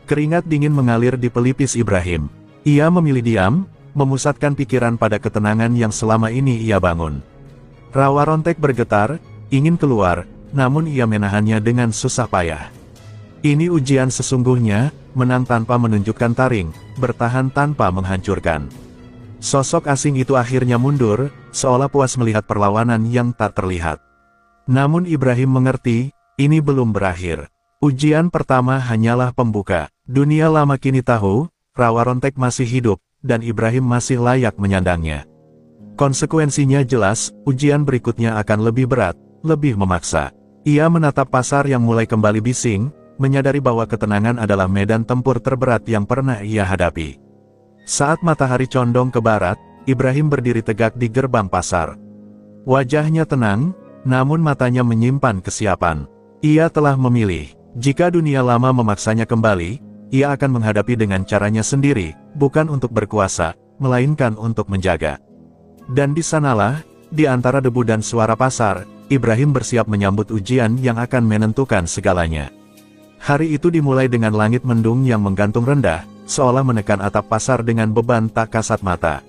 Keringat dingin mengalir di pelipis Ibrahim. Ia memilih diam, memusatkan pikiran pada ketenangan yang selama ini ia bangun. Rawa rontek bergetar, ingin keluar, namun ia menahannya dengan susah payah. Ini ujian sesungguhnya, menang tanpa menunjukkan taring, bertahan tanpa menghancurkan. Sosok asing itu akhirnya mundur, seolah puas melihat perlawanan yang tak terlihat. Namun Ibrahim mengerti, ini belum berakhir. Ujian pertama hanyalah pembuka. Dunia lama kini tahu, rawa rontek masih hidup, dan Ibrahim masih layak menyandangnya. Konsekuensinya jelas, ujian berikutnya akan lebih berat, lebih memaksa. Ia menatap pasar yang mulai kembali bising, menyadari bahwa ketenangan adalah medan tempur terberat yang pernah ia hadapi. Saat matahari condong ke barat, Ibrahim berdiri tegak di gerbang pasar. Wajahnya tenang, namun matanya menyimpan kesiapan. Ia telah memilih, jika dunia lama memaksanya kembali, ia akan menghadapi dengan caranya sendiri, bukan untuk berkuasa, melainkan untuk menjaga. Dan di sanalah, di antara debu dan suara pasar, Ibrahim bersiap menyambut ujian yang akan menentukan segalanya. Hari itu dimulai dengan langit mendung yang menggantung rendah, seolah menekan atap pasar dengan beban tak kasat mata.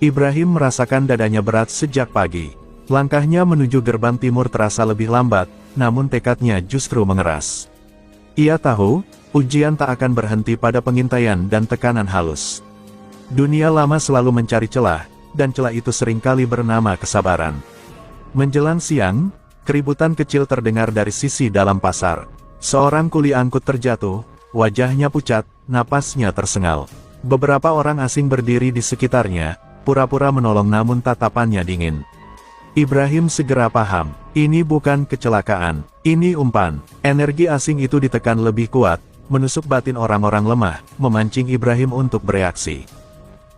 Ibrahim merasakan dadanya berat sejak pagi. Langkahnya menuju gerbang timur terasa lebih lambat, namun tekadnya justru mengeras. Ia tahu, ujian tak akan berhenti pada pengintaian dan tekanan halus. Dunia lama selalu mencari celah, dan celah itu seringkali bernama kesabaran. Menjelang siang, keributan kecil terdengar dari sisi dalam pasar. Seorang kuli angkut terjatuh, wajahnya pucat, napasnya tersengal. Beberapa orang asing berdiri di sekitarnya, pura-pura menolong namun tatapannya dingin. Ibrahim segera paham, ini bukan kecelakaan, ini umpan. Energi asing itu ditekan lebih kuat, menusuk batin orang-orang lemah, memancing Ibrahim untuk bereaksi.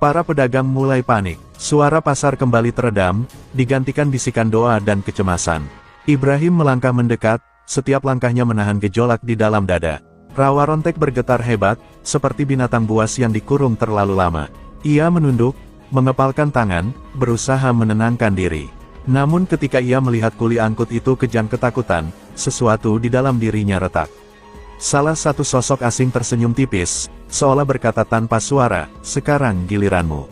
Para pedagang mulai panik, suara pasar kembali teredam, digantikan bisikan doa dan kecemasan. Ibrahim melangkah mendekat, setiap langkahnya menahan gejolak di dalam dada. Rawa Rontek bergetar hebat, seperti binatang buas yang dikurung terlalu lama. Ia menunduk, mengepalkan tangan, berusaha menenangkan diri. Namun ketika ia melihat kuli angkut itu kejang ketakutan, sesuatu di dalam dirinya retak. Salah satu sosok asing tersenyum tipis, seolah berkata tanpa suara, "Sekarang giliranmu."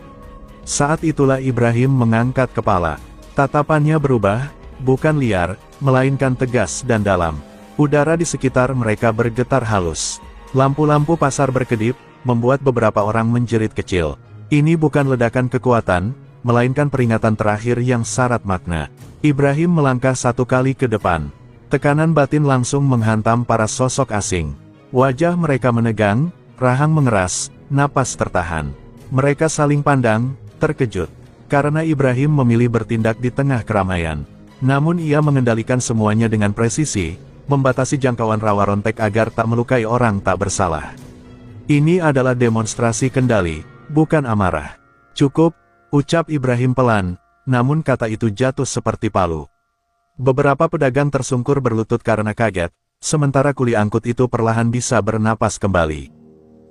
Saat itulah Ibrahim mengangkat kepala. Tatapannya berubah, bukan liar, melainkan tegas dan dalam. Udara di sekitar mereka bergetar halus. Lampu-lampu pasar berkedip, membuat beberapa orang menjerit kecil. Ini bukan ledakan kekuatan, melainkan peringatan terakhir yang syarat makna. Ibrahim melangkah satu kali ke depan. Tekanan batin langsung menghantam para sosok asing. Wajah mereka menegang, rahang mengeras, napas tertahan. Mereka saling pandang, terkejut. Karena Ibrahim memilih bertindak di tengah keramaian. Namun ia mengendalikan semuanya dengan presisi, membatasi jangkauan Rawa Rontek agar tak melukai orang tak bersalah. Ini adalah demonstrasi kendali, bukan amarah. "Cukup," ucap Ibrahim pelan, namun kata itu jatuh seperti palu. Beberapa pedagang tersungkur berlutut karena kaget, sementara kuli angkut itu perlahan bisa bernapas kembali.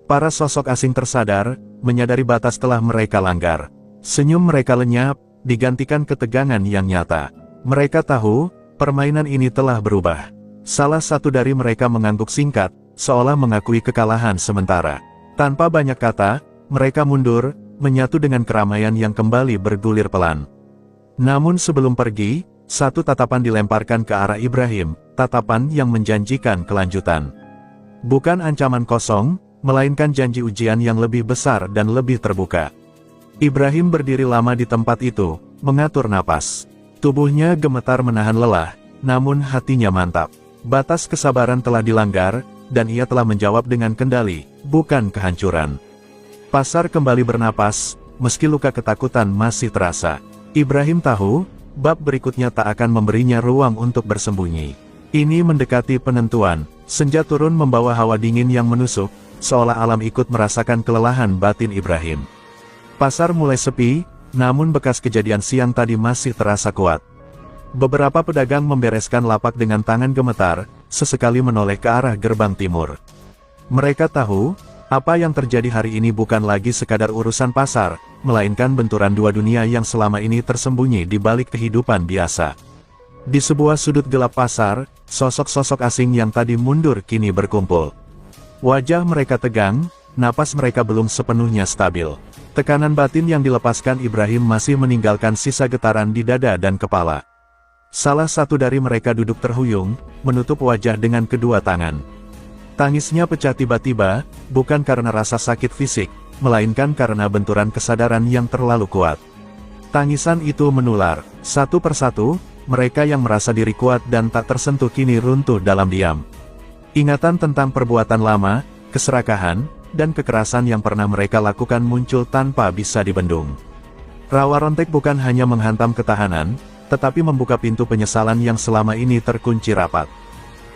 Para sosok asing tersadar, menyadari batas telah mereka langgar. Senyum mereka lenyap, digantikan ketegangan yang nyata. Mereka tahu, permainan ini telah berubah. Salah satu dari mereka mengangguk singkat, seolah mengakui kekalahan sementara. Tanpa banyak kata, mereka mundur, menyatu dengan keramaian yang kembali bergulir pelan. Namun sebelum pergi, satu tatapan dilemparkan ke arah Ibrahim, tatapan yang menjanjikan kelanjutan. Bukan ancaman kosong, melainkan janji ujian yang lebih besar dan lebih terbuka. Ibrahim berdiri lama di tempat itu, mengatur napas. Tubuhnya gemetar menahan lelah, namun hatinya mantap. Batas kesabaran telah dilanggar, dan ia telah menjawab dengan kendali, bukan kehancuran. Pasar kembali bernapas, meski luka ketakutan masih terasa. Ibrahim tahu, bab berikutnya tak akan memberinya ruang untuk bersembunyi. Ini mendekati penentuan, senja turun membawa hawa dingin yang menusuk, seolah alam ikut merasakan kelelahan batin Ibrahim. Pasar mulai sepi, namun bekas kejadian siang tadi masih terasa kuat. Beberapa pedagang membereskan lapak dengan tangan gemetar, sesekali menoleh ke arah gerbang timur. Mereka tahu, apa yang terjadi hari ini bukan lagi sekadar urusan pasar, melainkan benturan dua dunia yang selama ini tersembunyi di balik kehidupan biasa. Di sebuah sudut gelap pasar, sosok-sosok asing yang tadi mundur kini berkumpul. Wajah mereka tegang, napas mereka belum sepenuhnya stabil. Tekanan batin yang dilepaskan Ibrahim masih meninggalkan sisa getaran di dada dan kepala. Salah satu dari mereka duduk terhuyung, menutup wajah dengan kedua tangan. Tangisnya pecah tiba-tiba, bukan karena rasa sakit fisik, melainkan karena benturan kesadaran yang terlalu kuat. Tangisan itu menular, satu persatu, mereka yang merasa diri kuat dan tak tersentuh kini runtuh dalam diam. Ingatan tentang perbuatan lama, keserakahan, dan kekerasan yang pernah mereka lakukan muncul tanpa bisa dibendung. Rawa Rontek bukan hanya menghantam ketahanan, tetapi membuka pintu penyesalan yang selama ini terkunci rapat.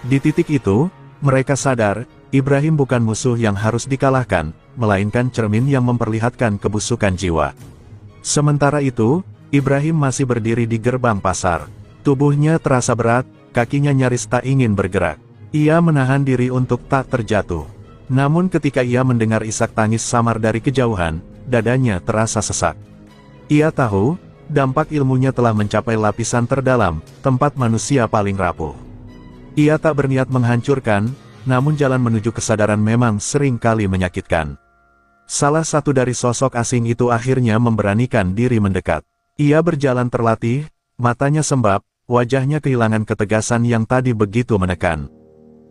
Di titik itu, mereka sadar, Ibrahim bukan musuh yang harus dikalahkan, melainkan cermin yang memperlihatkan kebusukan jiwa. Sementara itu, Ibrahim masih berdiri di gerbang pasar. Tubuhnya terasa berat, kakinya nyaris tak ingin bergerak. Ia menahan diri untuk tak terjatuh. Namun ketika ia mendengar isak tangis samar dari kejauhan, dadanya terasa sesak. Ia tahu, dampak ilmunya telah mencapai lapisan terdalam, tempat manusia paling rapuh. Ia tak berniat menghancurkan, namun jalan menuju kesadaran memang sering kali menyakitkan. Salah satu dari sosok asing itu akhirnya memberanikan diri mendekat. Ia berjalan terlatih, matanya sembab, wajahnya kehilangan ketegasan yang tadi begitu menekan.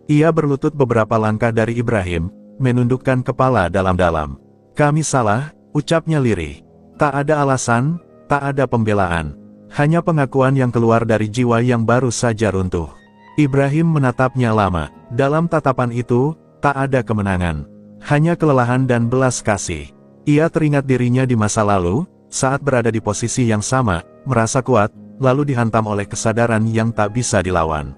Ia berlutut beberapa langkah dari Ibrahim, menundukkan kepala dalam-dalam. "Kami salah," ucapnya lirih. Tak ada alasan, tak ada pembelaan. Hanya pengakuan yang keluar dari jiwa yang baru saja runtuh. Ibrahim menatapnya lama. Dalam tatapan itu, tak ada kemenangan. Hanya kelelahan dan belas kasih. Ia teringat dirinya di masa lalu, saat berada di posisi yang sama, merasa kuat, lalu dihantam oleh kesadaran yang tak bisa dilawan.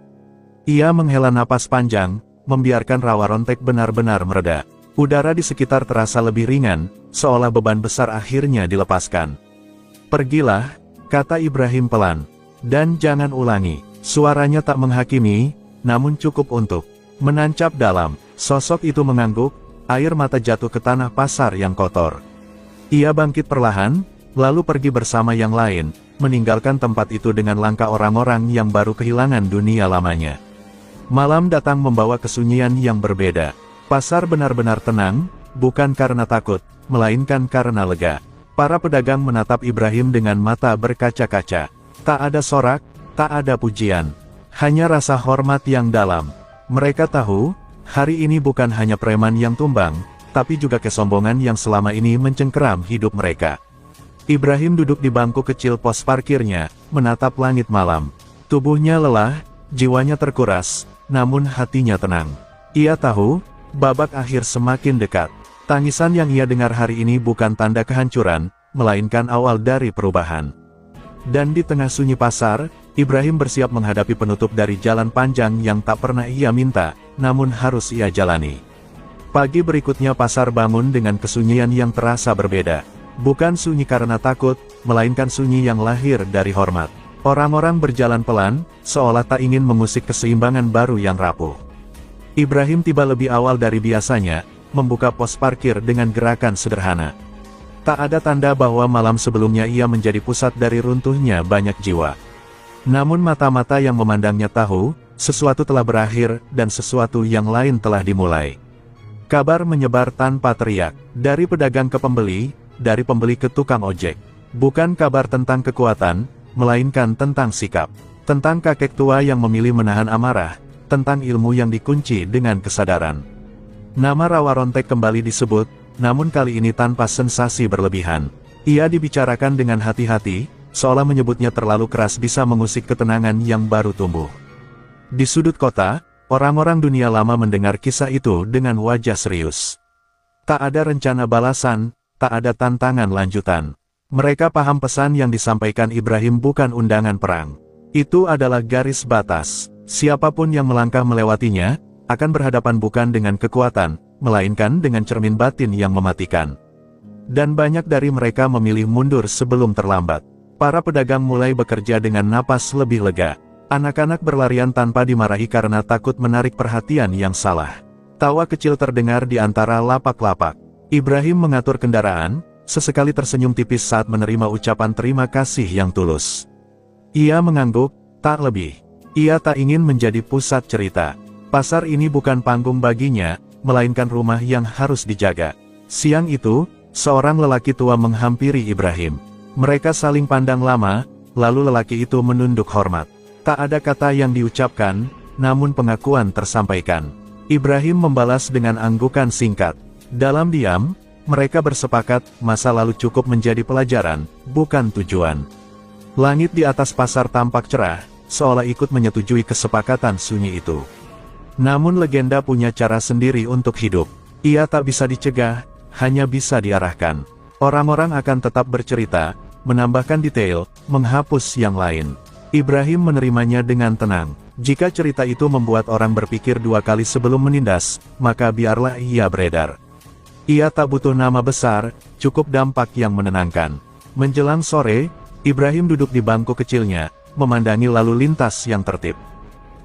Ia menghela napas panjang, membiarkan Rawa Rontek benar-benar mereda. Udara di sekitar terasa lebih ringan, seolah beban besar akhirnya dilepaskan. "Pergilah," kata Ibrahim pelan. "Dan jangan ulangi." Suaranya tak menghakimi, namun cukup untuk menancap dalam. Sosok itu mengangguk, air mata jatuh ke tanah pasar yang kotor. Ia bangkit perlahan, lalu pergi bersama yang lain, meninggalkan tempat itu dengan langkah orang-orang yang baru kehilangan dunia lamanya. Malam datang membawa kesunyian yang berbeda. Pasar benar-benar tenang, bukan karena takut, melainkan karena lega. Para pedagang menatap Ibrahim dengan mata berkaca-kaca. Tak ada sorak, tak ada pujian. Hanya rasa hormat yang dalam. Mereka tahu, hari ini bukan hanya preman yang tumbang, tapi juga kesombongan yang selama ini mencengkeram hidup mereka. Ibrahim duduk di bangku kecil pos parkirnya, menatap langit malam. Tubuhnya lelah, jiwanya terkuras, namun hatinya tenang. Ia tahu, babak akhir semakin dekat. Tangisan yang ia dengar hari ini bukan tanda kehancuran, melainkan awal dari perubahan. Dan di tengah sunyi pasar, Ibrahim bersiap menghadapi penutup dari jalan panjang yang tak pernah ia minta, namun harus ia jalani. Pagi berikutnya pasar bangun dengan kesunyian yang terasa berbeda. Bukan sunyi karena takut, melainkan sunyi yang lahir dari hormat. Orang-orang berjalan pelan, seolah tak ingin mengusik keseimbangan baru yang rapuh. Ibrahim tiba lebih awal dari biasanya, membuka pos parkir dengan gerakan sederhana. Tak ada tanda bahwa malam sebelumnya ia menjadi pusat dari runtuhnya banyak jiwa. Namun mata-mata yang memandangnya tahu, sesuatu telah berakhir, dan sesuatu yang lain telah dimulai. Kabar menyebar tanpa teriak, dari pedagang ke pembeli, dari pembeli ke tukang ojek. Bukan kabar tentang kekuatan, melainkan tentang sikap. Tentang kakek tua yang memilih menahan amarah, tentang ilmu yang dikunci dengan kesadaran. Nama Rawa Rontek kembali disebut, namun kali ini tanpa sensasi berlebihan. Ia dibicarakan dengan hati-hati, seolah menyebutnya terlalu keras bisa mengusik ketenangan yang baru tumbuh. Di sudut kota, orang-orang dunia lama mendengar kisah itu dengan wajah serius. Tak ada rencana balasan, tak ada tantangan lanjutan. Mereka paham pesan yang disampaikan Ibrahim bukan undangan perang. Itu adalah garis batas. Siapapun yang melangkah melewatinya, akan berhadapan bukan dengan kekuatan, melainkan dengan cermin batin yang mematikan. Dan banyak dari mereka memilih mundur sebelum terlambat. Para pedagang mulai bekerja dengan napas lebih lega. Anak-anak berlarian tanpa dimarahi karena takut menarik perhatian yang salah. Tawa kecil terdengar di antara lapak-lapak. Ibrahim mengatur kendaraan, sesekali tersenyum tipis saat menerima ucapan terima kasih yang tulus. Ia mengangguk, tak lebih. Ia tak ingin menjadi pusat cerita. Pasar ini bukan panggung baginya, melainkan rumah yang harus dijaga. Siang itu, seorang lelaki tua menghampiri Ibrahim. Mereka saling pandang lama, lalu lelaki itu menunduk hormat. Tak ada kata yang diucapkan, namun pengakuan tersampaikan. Ibrahim membalas dengan anggukan singkat. Dalam diam, mereka bersepakat, masa lalu cukup menjadi pelajaran, bukan tujuan. Langit di atas pasar tampak cerah, seolah ikut menyetujui kesepakatan sunyi itu. Namun legenda punya cara sendiri untuk hidup. Ia tak bisa dicegah, hanya bisa diarahkan. Orang-orang akan tetap bercerita, menambahkan detail, menghapus yang lain. Ibrahim menerimanya dengan tenang. Jika cerita itu membuat orang berpikir dua kali sebelum menindas, maka biarlah ia beredar. Ia tak butuh nama besar, cukup dampak yang menenangkan. Menjelang sore, Ibrahim duduk di bangku kecilnya, memandangi lalu lintas yang tertib.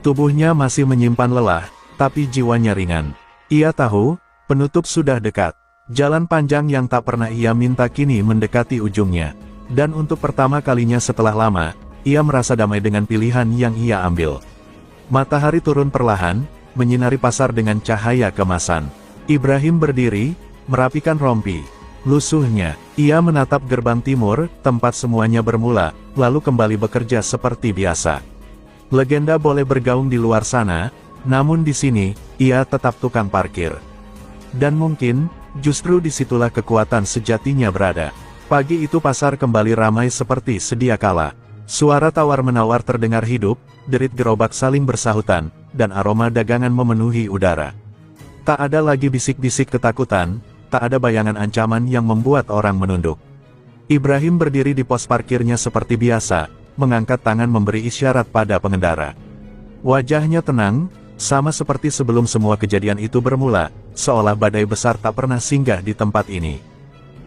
Tubuhnya masih menyimpan lelah, tapi jiwanya ringan. Ia tahu, penutup sudah dekat. Jalan panjang yang tak pernah ia minta kini mendekati ujungnya. Dan untuk pertama kalinya setelah lama, ia merasa damai dengan pilihan yang ia ambil. Matahari turun perlahan, menyinari pasar dengan cahaya kemasan. Ibrahim berdiri, merapikan rompi. Lusuhnya, ia menatap gerbang timur, tempat semuanya bermula, lalu kembali bekerja seperti biasa. Legenda boleh bergaung di luar sana, namun di sini, ia tetap tukang parkir. Dan mungkin, justru disitulah kekuatan sejatinya berada. Pagi itu pasar kembali ramai seperti sedia kala. Suara tawar-menawar terdengar hidup, derit gerobak saling bersahutan, dan aroma dagangan memenuhi udara. Tak ada lagi bisik-bisik ketakutan, tak ada bayangan ancaman yang membuat orang menunduk. Ibrahim berdiri di pos parkirnya seperti biasa, mengangkat tangan memberi isyarat pada pengendara. Wajahnya tenang, sama seperti sebelum semua kejadian itu bermula, seolah badai besar tak pernah singgah di tempat ini.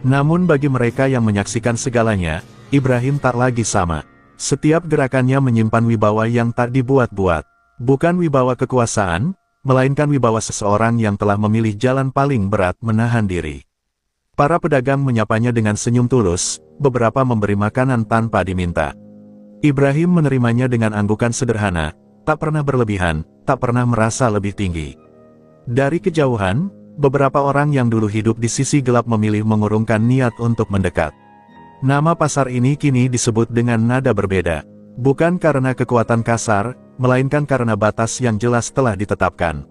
Namun bagi mereka yang menyaksikan segalanya, Ibrahim tak lagi sama. Setiap gerakannya menyimpan wibawa yang tak dibuat-buat. Bukan wibawa kekuasaan, melainkan wibawa seseorang yang telah memilih jalan paling berat menahan diri. Para pedagang menyapanya dengan senyum tulus, beberapa memberi makanan tanpa diminta. Ibrahim menerimanya dengan anggukan sederhana, tak pernah berlebihan, tak pernah merasa lebih tinggi. Dari kejauhan, beberapa orang yang dulu hidup di sisi gelap memilih mengurungkan niat untuk mendekat. Nama pasar ini kini disebut dengan nada berbeda. Bukan karena kekuatan kasar, melainkan karena batas yang jelas telah ditetapkan.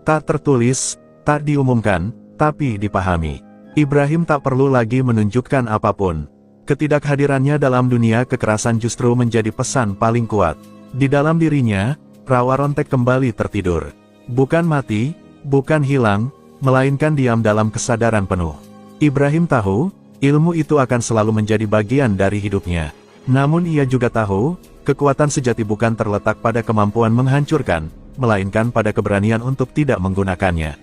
Tak tertulis, tak diumumkan, tapi dipahami. Ibrahim tak perlu lagi menunjukkan apapun. Ketidakhadirannya dalam dunia kekerasan justru menjadi pesan paling kuat. Di dalam dirinya, rawa rontek kembali tertidur. Bukan mati, bukan hilang, melainkan diam dalam kesadaran penuh. Ibrahim tahu, ilmu itu akan selalu menjadi bagian dari hidupnya. Namun ia juga tahu, kekuatan sejati bukan terletak pada kemampuan menghancurkan, melainkan pada keberanian untuk tidak menggunakannya.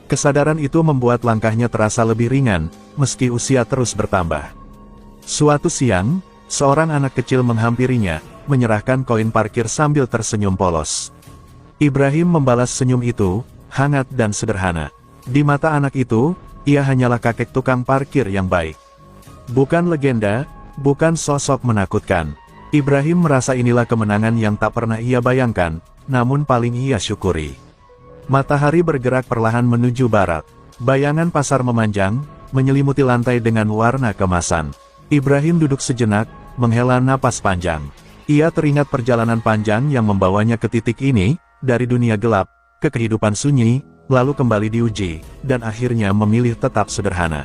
Kesadaran itu membuat langkahnya terasa lebih ringan, meski usia terus bertambah. Suatu siang, seorang anak kecil menghampirinya, menyerahkan koin parkir sambil tersenyum polos. Ibrahim membalas senyum itu, hangat dan sederhana. Di mata anak itu, ia hanyalah kakek tukang parkir yang baik. Bukan legenda, bukan sosok menakutkan. Ibrahim merasa inilah kemenangan yang tak pernah ia bayangkan, namun paling ia syukuri. Matahari bergerak perlahan menuju barat. Bayangan pasar memanjang, menyelimuti lantai dengan warna kemasan. Ibrahim duduk sejenak, menghela napas panjang. Ia teringat perjalanan panjang yang membawanya ke titik ini, dari dunia gelap, ke kehidupan sunyi, lalu kembali diuji, dan akhirnya memilih tetap sederhana.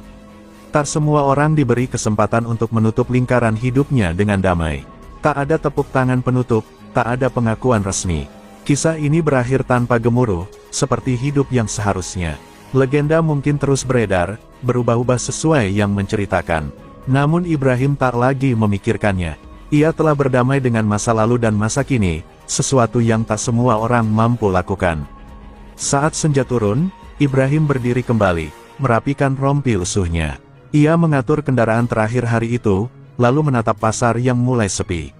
Tak semua orang diberi kesempatan untuk menutup lingkaran hidupnya dengan damai. Tak ada tepuk tangan penutup, tak ada pengakuan resmi. Kisah ini berakhir tanpa gemuruh, seperti hidup yang seharusnya. Legenda mungkin terus beredar, berubah-ubah sesuai yang menceritakan. Namun Ibrahim tak lagi memikirkannya. Ia telah berdamai dengan masa lalu dan masa kini, sesuatu yang tak semua orang mampu lakukan. Saat senja turun, Ibrahim berdiri kembali, merapikan rompi lusuhnya. Ia mengatur kendaraan terakhir hari itu, lalu menatap pasar yang mulai sepi.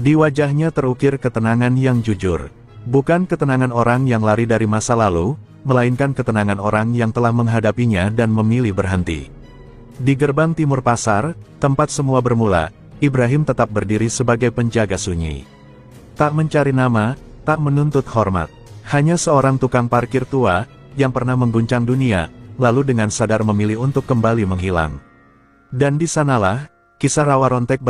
Di wajahnya terukir ketenangan yang jujur. Bukan ketenangan orang yang lari dari masa lalu, melainkan ketenangan orang yang telah menghadapinya dan memilih berhenti. Di gerbang timur pasar, tempat semua bermula, Ibrahim tetap berdiri sebagai penjaga sunyi. Tak mencari nama, tak menuntut hormat. Hanya seorang tukang parkir tua, yang pernah mengguncang dunia, lalu dengan sadar memilih untuk kembali menghilang. Dan di sanalah, kisah rawa rontek